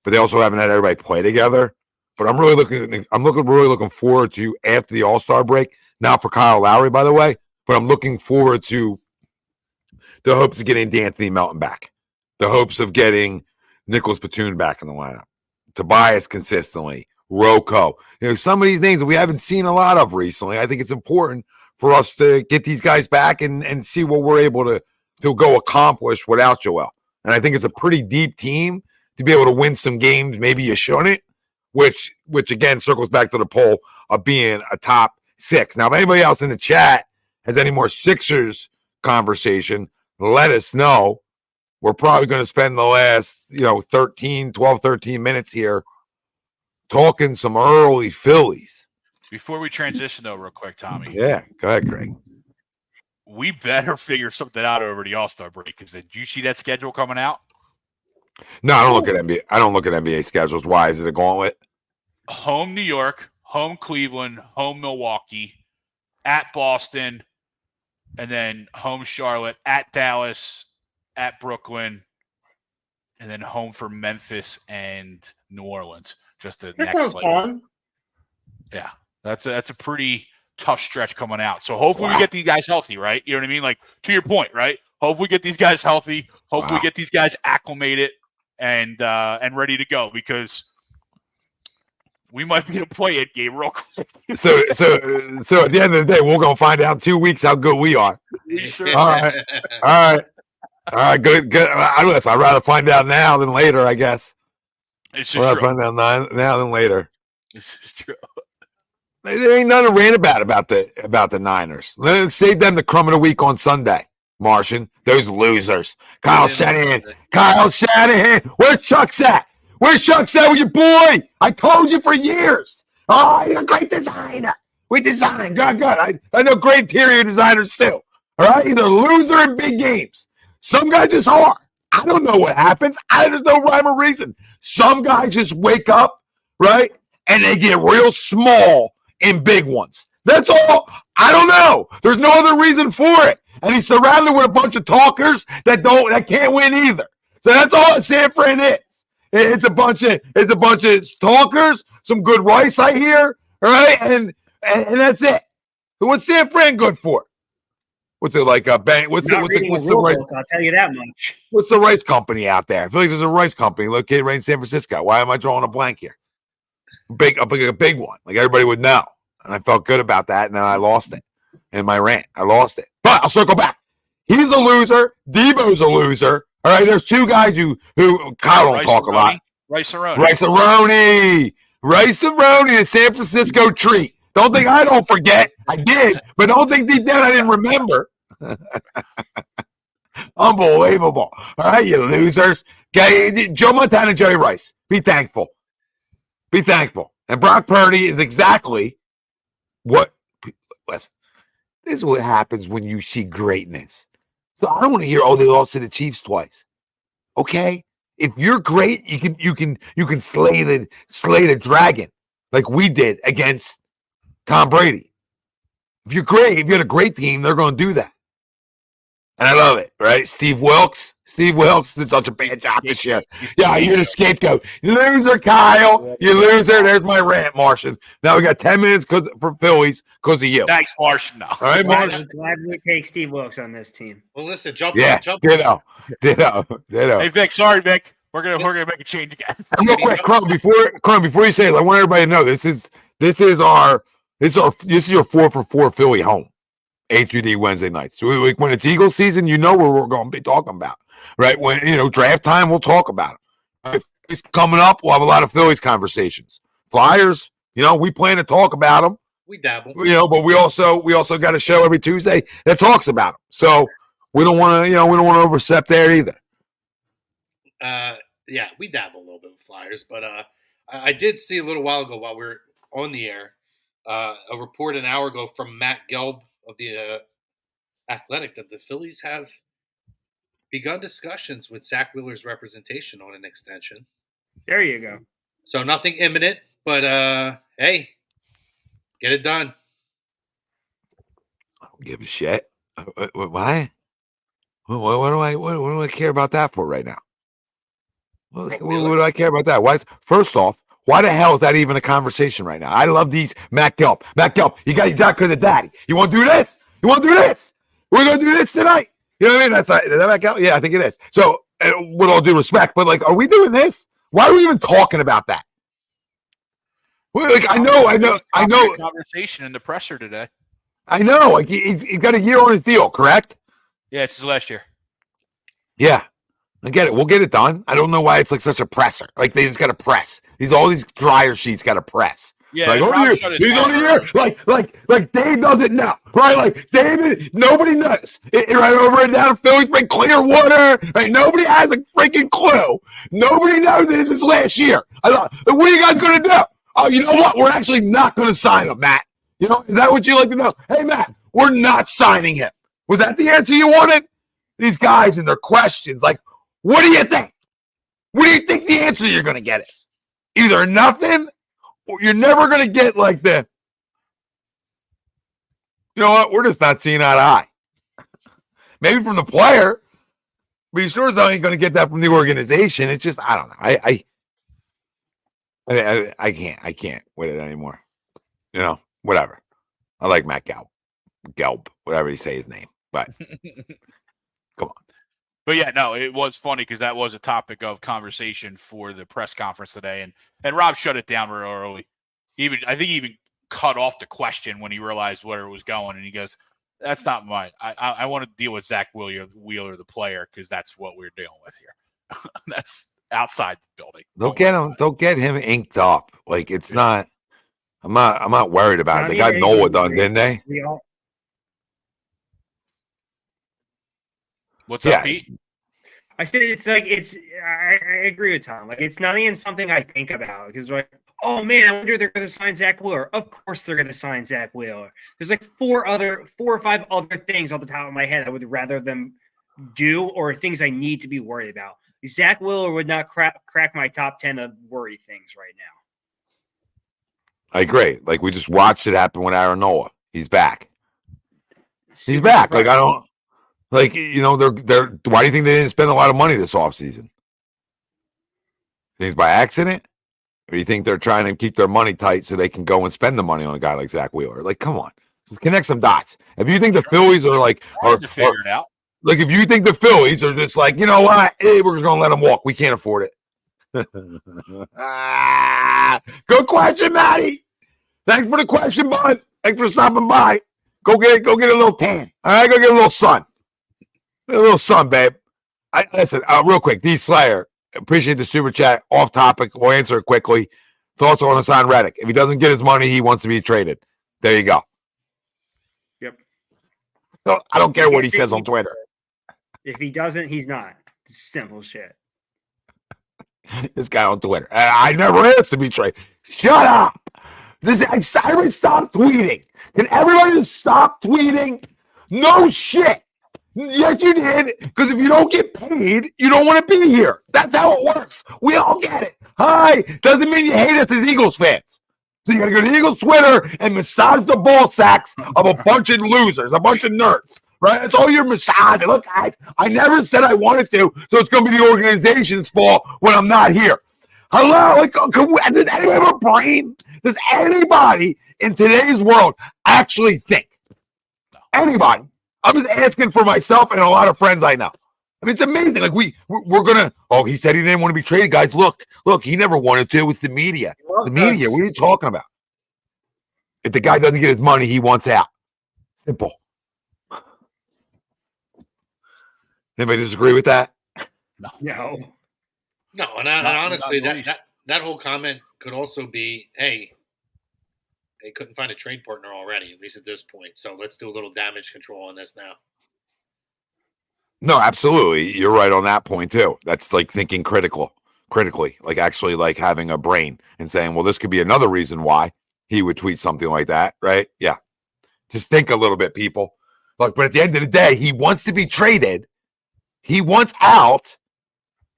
but they also haven't had everybody play together. But I'm really looking forward to after the All-Star break. Not for Kyle Lowry, by the way, but I'm looking forward to the hopes of getting D'Anthony Melton back, the hopes of getting Nicholas Batum back in the lineup, Tobias consistently, Rocco. Some of these names that we haven't seen a lot of recently. I think it's important for us to get these guys back and see what we're able to go accomplish without Joel. And I think it's a pretty deep team to be able to win some games. Maybe you shouldn't, which again circles back to the poll of being a top 6. Now, if anybody else in the chat has any more Sixers conversation, let us know. We're probably going to spend the last 12, 13 minutes here talking some early Phillies. Before we transition, though, real quick, Tommy. Yeah, go ahead, Greg. We better figure something out over the All-Star break, because did you see that schedule coming out? No, I don't look at NBA. I don't look at NBA schedules. Why? Is it a gauntlet? Home New York, home Cleveland, home Milwaukee, at Boston, and then home Charlotte, at Dallas, at Brooklyn, and then home for Memphis and New Orleans. Just the next fun. Yeah, that's a pretty tough stretch coming out. So hopefully we get these guys healthy, right? You know what I mean? Like, to your point, right? Hopefully we get these guys healthy. Hopefully we get these guys acclimated and ready to go, because we might be in a play-it game real quick. So at the end of the day, we're gonna find out in 2 weeks how good we are. Sure. All right. Good. Listen, I'd rather find out now than later, I guess. It's just true. Find out now than later. It's just true. There ain't nothing to rant about the Niners. Let's save them the crumb of the week on Sunday. Martian, those losers. Kyle Shanahan. Where's Chuck's at? Where's Chuck's at with your boy? I told you for years. Oh, you're a great designer. We design. Good. I know great interior designers too. All right? He's a loser in big games. Some guys just are. I don't know what happens. There's no rhyme or reason. Some guys just wake up, right? And they get real small in big ones. That's all. I don't know. There's no other reason for it. And he's surrounded with a bunch of talkers that can't win either. So that's all that San Fran is. It's a bunch of talkers, some good rice I hear, all right, and that's it. What's San Fran good for? What's it like? Bank? What's the rice? Book, I'll tell you that much. What's the rice company out there? I feel like there's a rice company located right in San Francisco. Why am I drawing a blank here? A big one, like everybody would know. And I felt good about that, and then I lost it in my rant. I lost it, but I'll circle back. He's a loser. Debo's a loser. All right, there's two guys who Kyle don't talk a lot. Rice-A-Roni, the San Francisco treat. Don't think I don't forget. I did, but don't think deep down I didn't remember. Unbelievable. All right, you losers. Okay, Joe Montana, Jerry Rice. Be thankful. Be thankful. And Brock Purdy is exactly what. Listen, this is what happens when you see greatness. So I don't want to hear, oh, they lost to the Chiefs twice. Okay, if you're great, you can slay the dragon like we did against Tom Brady. If you're great, if you had a great team, they're going to do that. And I love it, right? Steve Wilkes did such a bad job this year. Yeah, you're the scapegoat. You loser, Kyle. You loser. There's my rant, Martian. Now we got 10 minutes for Phillies because of you. Thanks, Martian. No. All right, Martian. I'm glad we take Steve Wilkes on this team. Well, listen, jump. Ditto. Hey, Vic. Sorry, Vic. We're gonna make a change again. And real quick, Crumb, before you say it, I want everybody to know this is your 4 for 4 Philly home. A2D Wednesday nights. So when it's Eagles season, you know what we're going to be talking about, right? When draft time, we'll talk about it. If it's coming up, we'll have a lot of Phillies conversations. Flyers, we plan to talk about them. We dabble, but we also got a show every Tuesday that talks about them. So we don't want to overstep there either. Yeah, we dabble a little bit with Flyers, but I did see a little while ago while we were on the air a report an hour ago from Matt Gelb of the Athletic that the Phillies have begun discussions with Zach Wheeler's representation on an extension. There you go. So nothing imminent, but hey, get it done. I don't give a shit. Why? What do I care about that for right now? What do I care about that? First off, why the hell is that even a conversation right now? I love these Matt Gelb. Matt Gelb, you got your job because of daddy. You want to do this? You want to do this? We're going to do this tonight. You know what I mean? Is that Matt Gelb? Yeah, I think it is. So, with all due respect, but are we doing this? Why are we even talking about that? I know. Conversation in the presser today. I know. He's got a year on his deal, correct? Yeah, it's his last year. Yeah. I get it. We'll get it done. I don't know why it's such a presser. They just got to press. All these dryer sheets got to press. Yeah, he's on here. Like Dave doesn't know, right? David, nobody knows. Right over and down Phillies, been Clearwater. Right? Nobody has a freaking clue. Nobody knows this is last year. I thought, what are you guys going to do? Oh, you know what? We're actually not going to sign him, Matt. Is that what you like to know? Hey, Matt, we're not signing him. Was that the answer you wanted? These guys and their questions, what do you think? What do you think the answer you're going to get is? Either nothing, or you're never going to get the, you know what? We're just not seeing eye to eye. Maybe from the player, but you sure as hell ain't going to get that from the organization. It's just, I don't know. I can't with it anymore. Whatever. I like Matt Gelb, whatever you say his name, but come on. But yeah, no, it was funny because that was a topic of conversation for the press conference today, and Rob shut it down real early. I think he even cut off the question when he realized where it was going, and he goes, "That's not I want to deal with Zach Wheeler, the player, because that's what we're dealing with here. That's outside the building. They'll get him inked up. It's not. I'm not worried about it. They got Nola done, didn't they? What's up, Pete? I said I agree with Tom. It's not even something I think about because oh man, I wonder if they're going to sign Zach Wheeler. Of course they're going to sign Zach Wheeler. There's 4 or 5 other things off the top of my head I would rather them do or things I need to be worried about. Zach Wheeler would not crack my top 10 of worry things right now. I agree. We just watched it happen with Aaron Nola. He's back. He's back. I don't. They're. Why do you think they didn't spend a lot of money this offseason? Think it's by accident? Or you think they're trying to keep their money tight so they can go and spend the money on a guy like Zach Wheeler? Like, come on. Connect some dots. If you think the Phillies are like Trying to figure it out. like if you think the Phillies are just like, you know what? Hey, we're just gonna let them walk. We can't afford it. Good question, Matty. Thanks for the question, bud. Thanks for stopping by. Go get a little tan. All right, go get a little sun. A little sun, babe. Listen, real quick, D Slayer. Appreciate the super chat. Off topic. We'll answer it quickly. Thoughts on Hassan Reddick. If he doesn't get his money, he wants to be traded. There you go. Yep. No, I don't care what he says on Twitter. If he doesn't, he's not. It's simple shit. This guy on Twitter. I never asked to be traded. Shut up. Everybody stop tweeting. Can everybody just stop tweeting? No shit. Yes, you did. Because if you don't get paid, you don't want to be here. That's how it works. We all get it. Hi. Doesn't mean you hate us as Eagles fans. So you got to go to Eagles Twitter and massage the ball sacks of a bunch of losers, a bunch of nerds. Right? That's all you're massaging. Look, guys, I never said I wanted to, so it's going to be the organization's fault when I'm not here. Hello? Like, does anybody have a brain? Does anybody in today's world actually think? Anybody? I'm just asking for myself and a lot of friends I know. I mean, it's amazing. Like, we're going to, oh, he said he didn't want to be traded. Guys, look, he never wanted to. It's the media. The media. What are you talking about? If the guy doesn't get his money, he wants out. Simple. Anybody disagree with that? No. No, and honestly, that whole comment could also be, hey, they couldn't find a trade partner already, at least at this point. So let's do a little damage control on this now. No, absolutely. You're right on that point too. That's like thinking critically, like actually like having a brain and saying, well, this could be another reason why he would tweet something like that, right? Yeah. Just think a little bit, people. Look, but at the end of the day, he wants to be traded. He wants out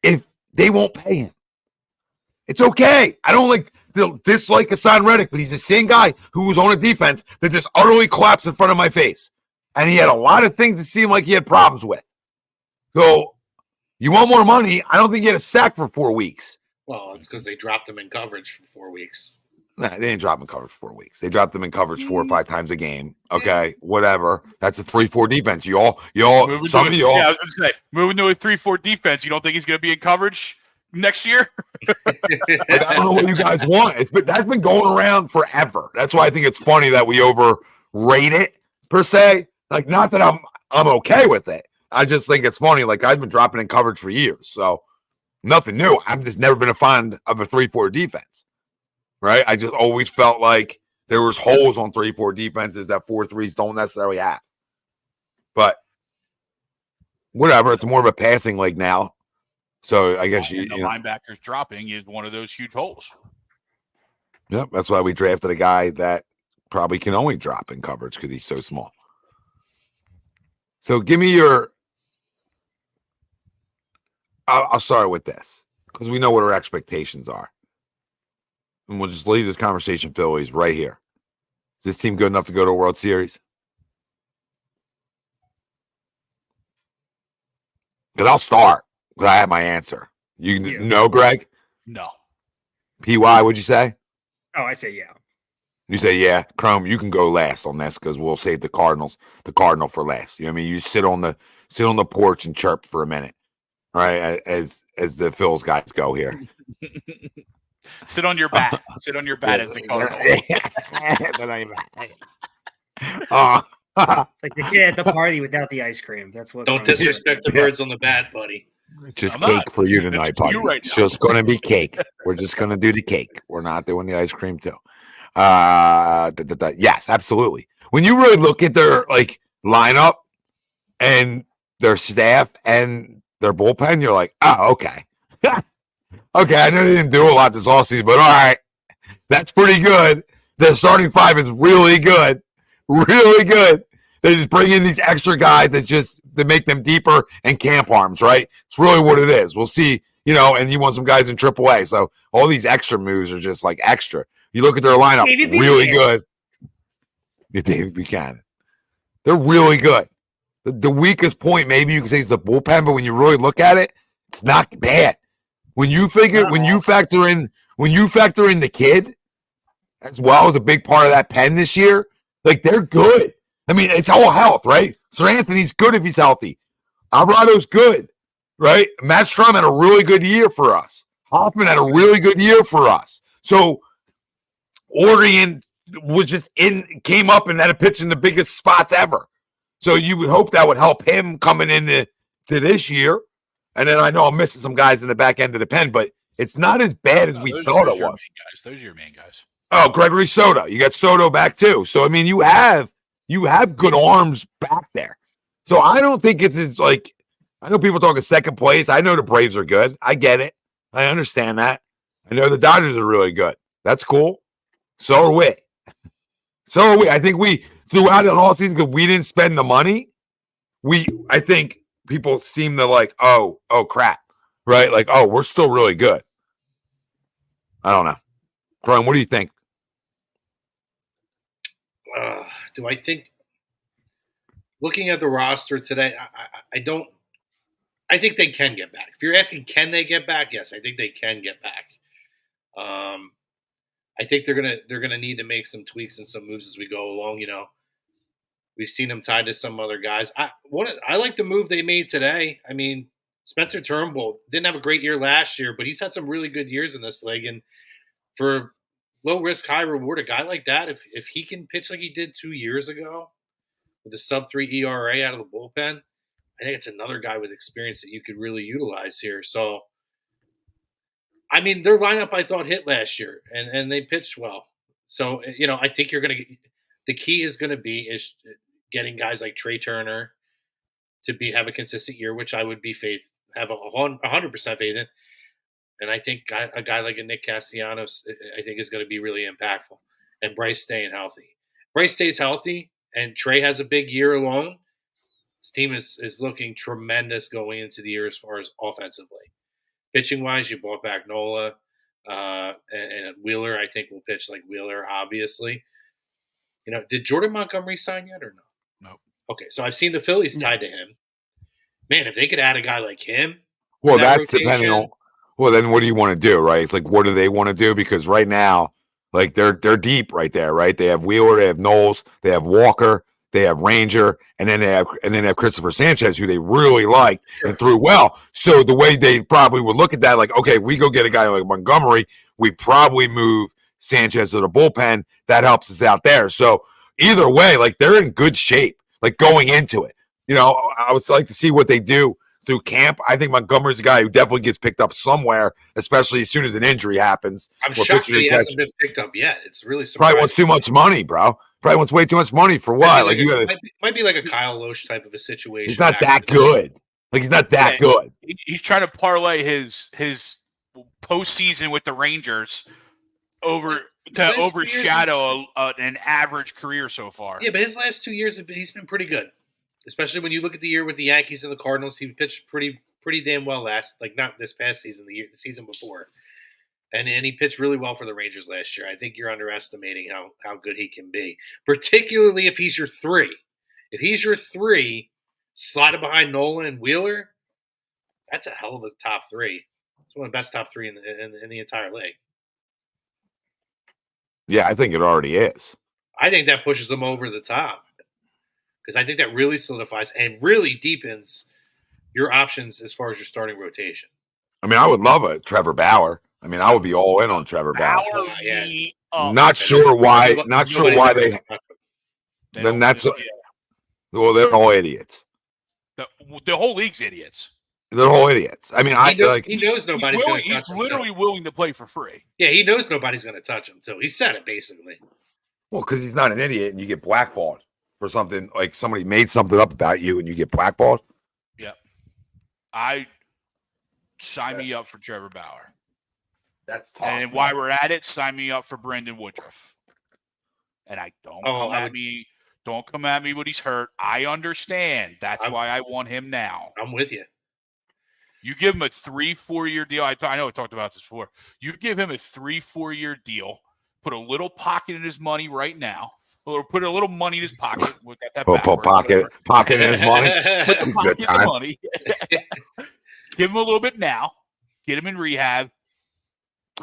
if they won't pay him. It's okay. I don't dislike Hassan Reddick, but he's the same guy who was on a defense that just utterly collapsed in front of my face. And he had a lot of things that seemed like he had problems with. So you want more money? I don't think he had a sack for 4 weeks. Well, it's because they dropped him in coverage for 4 weeks. Nah, they didn't drop him in coverage for 4 weeks. They dropped them in coverage 4 or 5 times a game. Okay, whatever. That's a 3-4 defense. Some of y'all. Yeah, I was going to say, moving to a 3-4 defense, you don't think he's going to be in coverage next year? I don't know what you guys want. That's been going around forever. That's why I think it's funny that we overrate it per se. Like, not that I'm okay with it. I just think it's funny. Like, I've been dropping in coverage for years, so nothing new. I've just never been a fan of a 3-4 defense. Right? I just always felt like there was holes on 3-4 defenses that 4-3s don't necessarily have. But whatever, it's more of a passing league now. So I guess the linebackers dropping is one of those huge holes. Yep, that's why we drafted a guy that probably can only drop in coverage because he's so small. So give me your. I'll start with this because we know what our expectations are. And we'll just leave this conversation, Phillies, right here. Is this team good enough to go to a World Series? Because I'll start. Because I have my answer. You can just know, Greg? No. PY, what'd you say? Oh, I say yeah. You say yeah. Chrome, you can go last on this because we'll save the Cardinal for last. You know what I mean? You sit on the porch and chirp for a minute. Right? As the Phils guys go here. Sit on your bat. Sit on your bat as the Cardinal. Like the kid at the party without the ice cream. That's what. Don't disrespect the birds on the bat, buddy. Just cake for you tonight, buddy. It's just going to be cake. We're just going to do the cake. We're not doing the ice cream too. Yes, absolutely. When you really look at their lineup and their staff and their bullpen, you're like, oh, okay. Okay, I know they didn't do a lot this offseason, but all right. That's pretty good. The starting 5 is really good. Really good. They just bring in these extra guys that make them deeper and camp arms, right? It's really what it is. We'll see, and you want some guys in AAA. So all these extra moves are just like extra. You look at their lineup, really good. David Buchanan. They're really good. The weakest point maybe you can say is the bullpen, but when you really look at it, it's not bad. When you factor in the kid as well as a big part of that pen this year, like they're good. I mean, it's all health, right? Sir Anthony's good if he's healthy. Alvarado's good, right? Matt Strum had a really good year for us. Hoffman had a really good year for us. So Orion was came up and had a pitch in the biggest spots ever. So you would hope that would help him coming into this year. And then I know I'm missing some guys in the back end of the pen, but it's not as bad as we thought it was. Those are your main guys. Oh, Gregory Soto. You got Soto back too. So I mean, you have good arms back there. So I don't think it's as like I know people talking second place. I know the Braves are good. I get it. I understand that. I know the Dodgers are really good. That's cool. So are we. I think we throughout it all season because we didn't spend the money. I think people seem to like, oh crap, right? Like, oh, we're still really good. I don't know. Brian, what do you think? Do I think? Looking at the roster today, I think they can get back. If you're asking, can they get back? Yes, I think they can get back. I think they're gonna need to make some tweaks and some moves as we go along. You know, we've seen them tied to some other guys. I like the move they made today. I mean, Spencer Turnbull didn't have a great year last year, but he's had some really good years in this league. And for low risk, high reward, a guy like that, if he can pitch like he did 2 years ago with a sub-3 ERA out of the bullpen, I think it's another guy with experience that you could really utilize here. So, I mean, their lineup I thought hit last year, and they pitched well. So, you know, I think the key is going to be getting guys like Trey Turner to have a consistent year, which I would have 100% faith in. And I think a guy like a Nick Castellanos, I think, is going to be really impactful. And Bryce staying healthy. Bryce stays healthy, and Trey has a big year alone. This team is looking tremendous going into the year as far as offensively. Pitching-wise, you brought back Nola and Wheeler. I think will pitch like Wheeler, obviously. You know, did Jordan Montgomery sign yet or no? No. Okay, so I've seen the Phillies tied to him. Man, if they could add a guy like him. Well, that's depending on. Well, then what do you want to do, right? It's like, what do they want to do? Because right now, like they're deep right there, right? They have Wheeler, they have Knowles, they have Walker, they have Ranger, and then they have Christopher Sanchez, who they really liked and threw well. So the way they probably would look at that, like, okay, we go get a guy like Montgomery, we probably move Sanchez to the bullpen. That helps us out there. So either way, like they're in good shape, like going into it. You know, I would like to see what they do through camp. I think Montgomery's a guy who definitely gets picked up somewhere, especially as soon as an injury happens. I'm shocked that he hasn't been picked up yet. It's really surprising. Probably wants too much money, bro. Probably wants way too much money for what? Like you might be like a Kyle Loesch type of a situation. He's not that good. Like he's not that good. He's trying to parlay his postseason with the Rangers to overshadow an average career so far. Yeah, but his last 2 years he's been pretty good. Especially when you look at the year with the Yankees and the Cardinals, he pitched pretty damn well not this past season, the season before. And he pitched really well for the Rangers last year. I think you're underestimating how good he can be, particularly if he's your 3. If he's your 3, slotted behind Nolan and Wheeler, that's a hell of a top 3. It's one of the best top 3 in the entire league. Yeah, I think it already is. I think that pushes them over the top. Because I think that really solidifies and really deepens your options as far as your starting rotation. I mean, I would love a Trevor Bauer. I mean, I would be all in on Trevor Bauer. Not sure why they. Then that's. Well, they're all idiots. The whole league's idiots. They're all idiots. I mean, he knows nobody's going to touch him. He's literally willing to play for free. Yeah, he knows nobody's going to touch him too. He said it basically. Well, because he's not an idiot, and you get blackballed for something like somebody made something up about you, and you get blackballed. Yep. Sign me up for Trevor Bauer. That's tough. And while we're at it, sign me up for Brendan Woodruff. And don't come at me when he's hurt. I understand. That's why I want him now. I'm with you. You give him a 3-4 year deal. I know we talked about this before. You give him a 3-4 year deal. Put a little pocket in his money right now. Or put a little money in his pocket. Pocket in his money. Put the pocket in the money. Give him a little bit now. get him in rehab.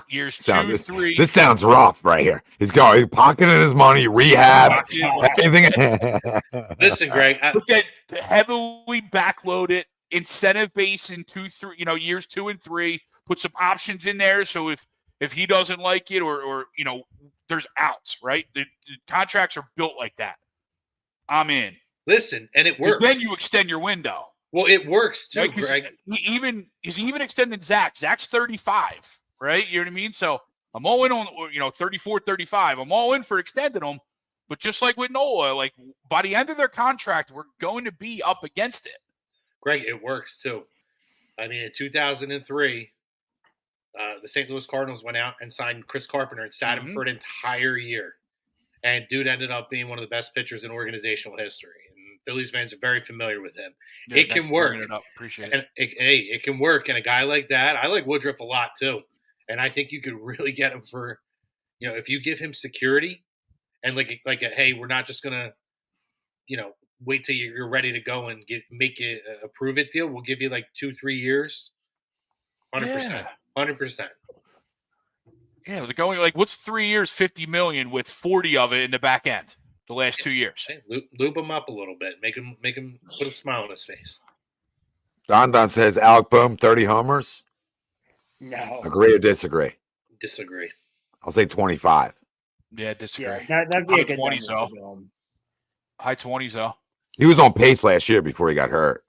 Years 2, 3. This sounds rough right here. He's pocketing his money, rehab, everything. Listen, Greg. But then heavily backload it, incentive base in 2, 3, years 2 and 3. Put some options in there, so if he doesn't like it, or there's outs, right? The contracts are built like that. I'm in. Listen, and it works. Then you extend your window. Well, it works too, Right? Greg. He even extended Zach. Zach's 35. Right? You know what I mean? So I'm all in on, 34, 35. I'm all in for extending them. But just like with Nola, like by the end of their contract, we're going to be up against it. Greg, it works too. I mean, in 2003, the St. Louis Cardinals went out and signed Chris Carpenter and sat him for an entire year. And dude ended up being one of the best pitchers in organizational history. And Phillies fans are very familiar with him. Yeah, it can work. Appreciate it. It can work. And a guy like that, I like Woodruff a lot too. And I think you could really get him for, if you give him security and hey, we're not just gonna, wait till you're ready to go and make it a prove it deal. We'll give you 2-3 years, 100%, 100%. Yeah, they're going what's 3 years, $50 million with 40 of it in the back end the last 2 years. Hey, lube him up a little bit, make him put a smile on his face. Don says Alec Boehm 30 homers. No. Agree or disagree? Disagree. I'll say 25. Yeah, disagree. Yeah, that'd be a good 20s though. High 20s though. He was on pace last year before he got hurt.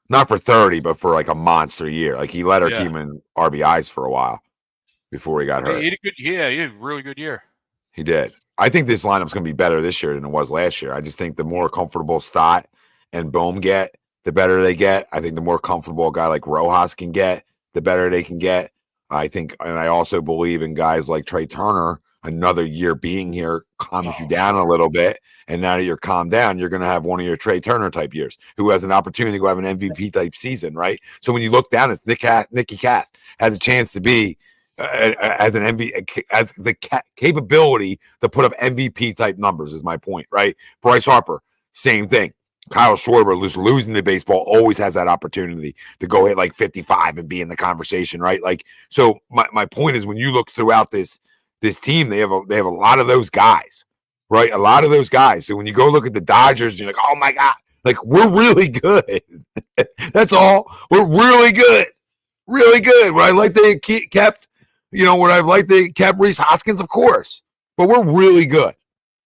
Not for 30, but for a monster year. He led our team in RBIs for a while before he got hurt. He had a really good year. He did. I think this lineup's going to be better this year than it was last year. I just think the more comfortable Stott and Boehm get, the better they get. I think the more comfortable a guy like Rojas can get, the better they can get. I think, and I also believe in guys like Trey Turner. Another year being here calms you down a little bit. And now that you're calmed down, you're going to have one of your Trey Turner type years who has an opportunity to go have an MVP type season, right? So when you look down, it's Nicky Cass has a chance to be as an MVP, as the capability to put up MVP type numbers is my point, right? Bryce Harper, same thing. Kyle Schwarber, losing the baseball, always has that opportunity to go hit 55 and be in the conversation, right? So my point is when you look throughout this team, they have a lot of those guys, right? A lot of those guys. So when you go look at the Dodgers, you're like, oh my God, we're really good. That's all. We're really good. Really good. What I like they kept, they kept Rhys Hoskins, of course, but we're really good.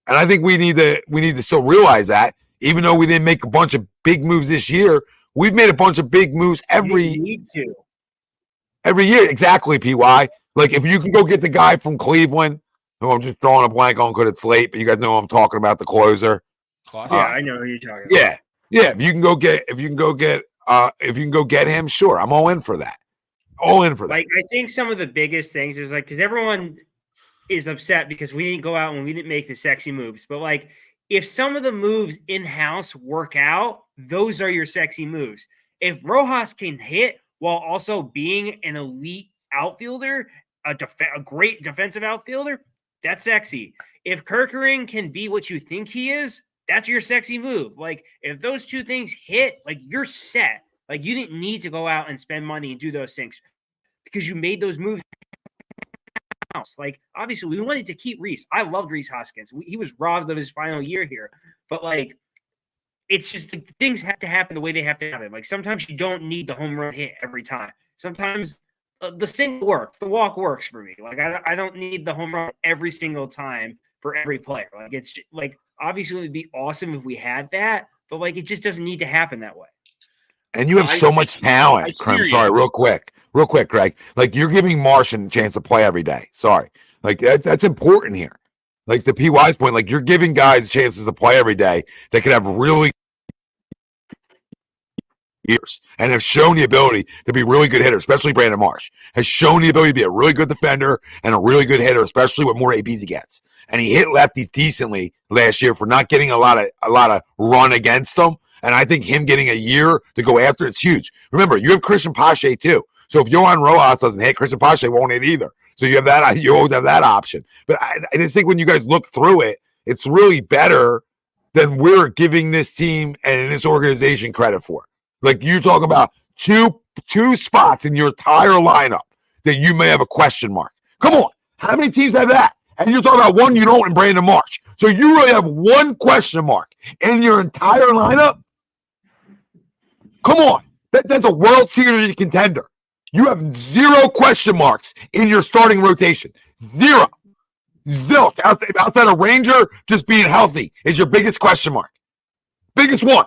And I think we need to still realize that. Even though we didn't make a bunch of big moves this year, we've made a bunch of big moves every year. Exactly, PY. If you can go get the guy from Cleveland, who I'm just drawing a blank on because it's late, but you guys know I'm talking about, the closer. Yeah, I know who you're talking about. Yeah. If you can go get him, sure, I'm all in for that. All in for that. I think some of the biggest things is because everyone is upset because we didn't go out and we didn't make the sexy moves, but if some of the moves in-house work out, those are your sexy moves. If Rojas can hit while also being an elite outfielder, a great defensive outfielder, that's sexy. If Kerkering can be what you think he is, that's your sexy move. If those two things hit, you're set. You didn't need to go out and spend money and do those things because you made those moves. Obviously, we wanted to keep Rhys. I loved Rhys Hoskins. He was robbed of his final year here. But, it's just things have to happen the way they have to happen. Sometimes you don't need the home run hit every time. Sometimes the single works. The walk works for me. I don't need the home run every single time for every player. It's obviously it would be awesome if we had that. But, it just doesn't need to happen that way. And you have so much talent. I'm sorry, real quick, Greg. You're giving Martian a chance to play every day. Sorry. That's important here. To PY's point, you're giving guys chances to play every day that could have really years and have shown the ability to be really good hitter, especially Brandon Marsh has shown the ability to be a really good defender and a really good hitter, especially with more ABs he gets. And he hit lefties decently last year for not getting a lot of run against them. And I think him getting a year to go after it's huge. Remember, you have Christian Pache too. So if Yohan Rojas doesn't hit, Christian Pache won't hit either. So you have that. You always have that option. But I just think when you guys look through it, it's really better than we're giving this team and this organization credit for. You talk about two spots in your entire lineup that you may have a question mark. Come on. How many teams have that? And you're talking about one you don't in Brandon Marsh. So you really have one question mark in your entire lineup? Come on. That's a World Series contender. You have 0 question marks in your starting rotation. 0. Zilch. Outside of Ranger just being healthy is your biggest question mark. Biggest one.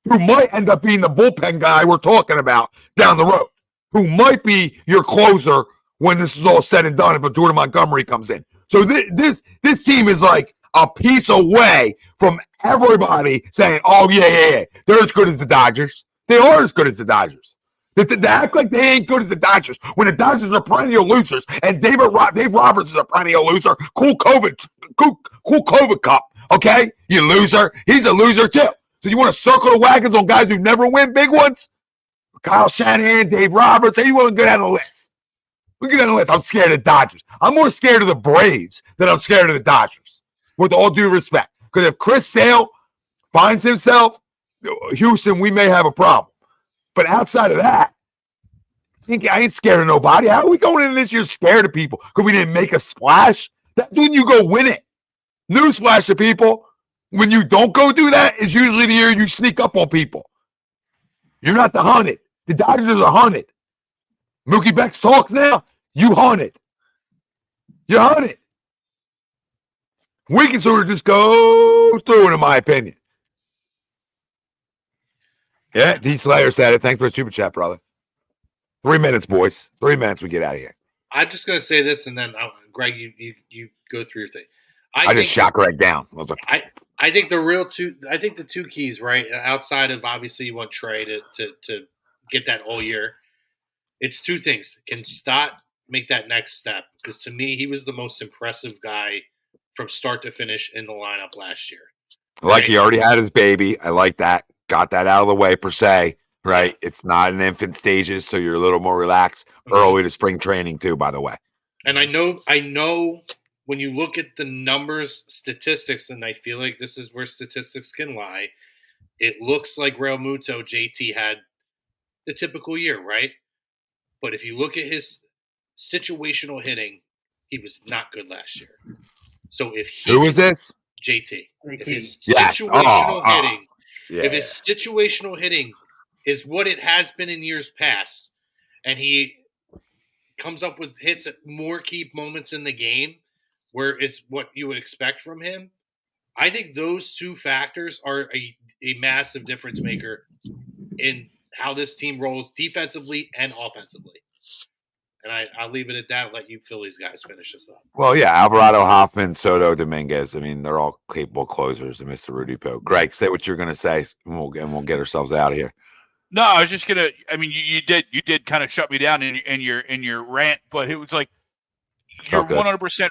Who might end up being the bullpen guy we're talking about down the road. Who might be your closer when this is all said and done if Jordan Montgomery comes in. So this team is like a piece away from everybody saying, oh, yeah. They're as good as the Dodgers. They are as good as the Dodgers. They act like they ain't good as the Dodgers when the Dodgers are perennial losers and Dave Roberts is a perennial loser. Cool COVID cup, okay? You loser. He's a loser too. So you want to circle the wagons on guys who never win big ones? Kyle Shanahan, Dave Roberts, anyone go down the list. We go down the list. I'm scared of the Dodgers. I'm more scared of the Braves than I'm scared of the Dodgers, with all due respect. Because if Chris Sale finds himself, Houston, we may have a problem. But outside of that, I ain't scared of nobody. How are we going into this year scared of people? Because we didn't make a splash? That's when you go win it. Newsflash to people. When you don't go do that, is usually the year you sneak up on people. You're not the hunted. The Dodgers are hunted. Mookie Betts talks now. You hunted. You're hunted. We can sort of just go through it, in my opinion. Yeah, D. Slayer said it. Thanks for the super chat, brother. 3 minutes, boys. 3 minutes, we get out of here. I'm just going to say this, and then, Greg, you go through your thing. I just shot Greg down. I think the two keys, right, outside of obviously you want Trey to get that all year, it's 2 things. Can Stott make that next step? Because to me, he was the most impressive guy from start to finish in the lineup last year. Like he already had his baby. I like that. Got that out of the way, per se, right? It's not in infant stages, so you're a little more relaxed. Early to spring training, too, by the way. And I know when you look at the numbers, statistics, and I feel like this is where statistics can lie, it looks like Real Muto, JT, had the typical year, right? But if you look at his situational hitting, he was not good last year. So if who is this? JT. If his situational hitting, if his situational hitting is what it has been in years past, and he comes up with hits at more key moments in the game, where it's what you would expect from him, I think those 2 factors are a massive difference maker in how this team rolls defensively and offensively. And I'll leave it at that. Let you Phillies guys finish this up. Well, yeah, Alvarado, Hoffman, Soto, Dominguez. I mean, they're all capable closers. And Mr. Rudy Poe. Greg, say what you're going to say, and we'll get ourselves out of here. No, I was just gonna. I mean, you did kind of shut me down in your rant, but it was like you're 100%.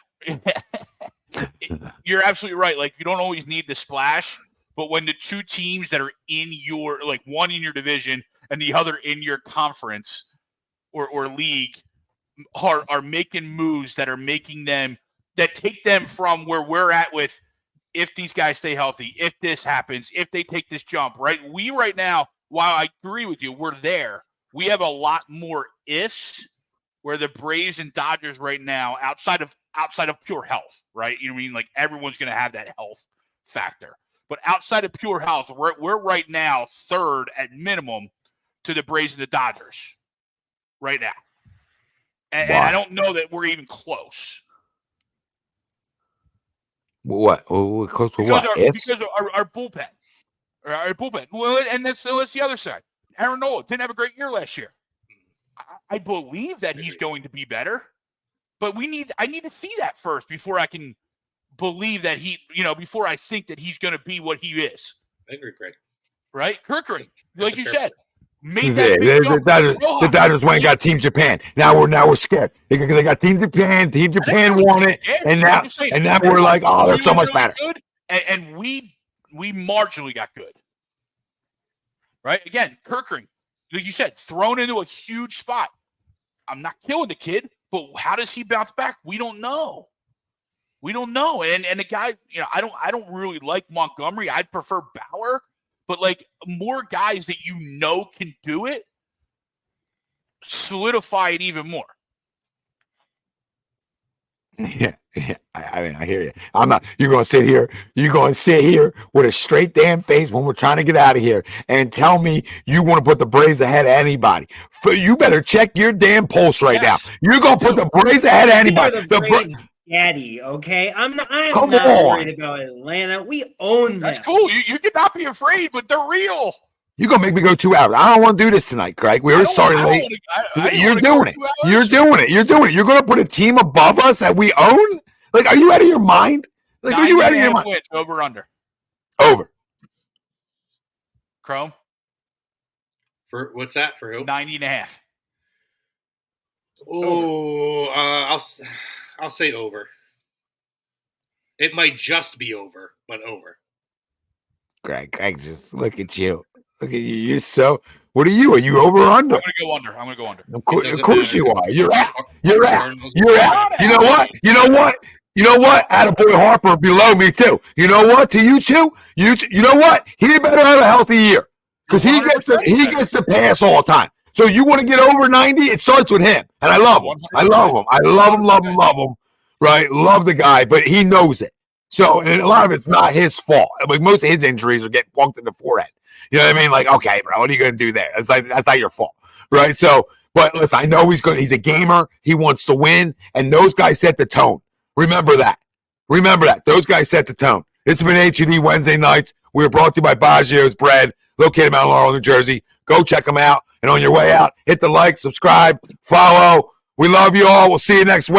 You're absolutely right. Like, you don't always need the splash, but when the 2 teams that are in your, like, one in your division and the other in your conference or league are making moves that are making them, that take them from where we're at with, if these guys stay healthy, if this happens, if they take this jump, right? We right now, while I agree with you, we're there. We have a lot more ifs, where the Braves and Dodgers right now, outside of pure health, right? You know what I mean? Like, everyone's going to have that health factor. But outside of pure health, we're right now 3rd at minimum to the Braves and the Dodgers right now. And I don't know that we're even close. What? Close to what? Because of our bullpen. Our bullpen. Well, and that's the other side. Aaron Nola didn't have a great year last year. I believe that he's going to be better, but I need to see that first before I can believe that before I think that he's going to be what he is. I agree, Greg. Right? Kirkering, like you said, made that big jump. The Dodgers went and got Team Japan. Now we're scared. They got Team Japan. Team Japan won it, and now we're like, oh, they're so much better. Good, and we marginally got good. Right? Again, Kirkering, like you said, thrown into a huge spot. I'm not killing the kid, but how does he bounce back? We don't know. And the guy, I don't really like Montgomery. I'd prefer Bauer, but like more guys that you know can do it solidify it even more. Yeah. I mean, I hear you. I'm not. You're going to sit here. You're going to sit here with a straight damn face when we're trying to get out of here and tell me you want to put the Braves ahead of anybody. You better check your damn pulse right now. You're going to put the Braves ahead of anybody. Daddy, okay? I'm not Come worried about Atlanta. We own them. That's cool. You cannot be afraid, but they're real. You're going to make me go 2 hours. I don't want to do this tonight, Craig. We were sorry late. You're doing it. You're doing it. You're doing it. You're going to put a team above us that we own? Like, are you out of your mind? Like, are you out of your mind? Wins, over, under. Over. Chrome? For what's that? For who? 90.5. Oh, I'll say over. It might just be over, but over. Greg, just look at you. Look at you. You're so. What are you? Are you over or under? I'm going to go under. Of course you are. You're out. You're out. You're out. You know what? Attaboy Harper below me too. You know what? To you two. You know what? He better have a healthy year because he gets the pass all the time. So you want to get over 90? It starts with him, and I love him. I love him. Right? Love the guy, but he knows it. So, and a lot of it's not his fault. Like most of his injuries are getting punked in the forehead. You know what I mean? Like, okay, bro, what are you going to do there? It's like, that's not your fault. Right? So, but listen, I know he's a gamer. He wants to win. And those guys set the tone. Remember that. Those guys set the tone. It's been A2D Wednesday nights. We were brought to you by Baggio's Bread, located in Mount Laurel, New Jersey. Go check them out. And on your way out, hit the like, subscribe, follow. We love you all. We'll see you next Wednesday.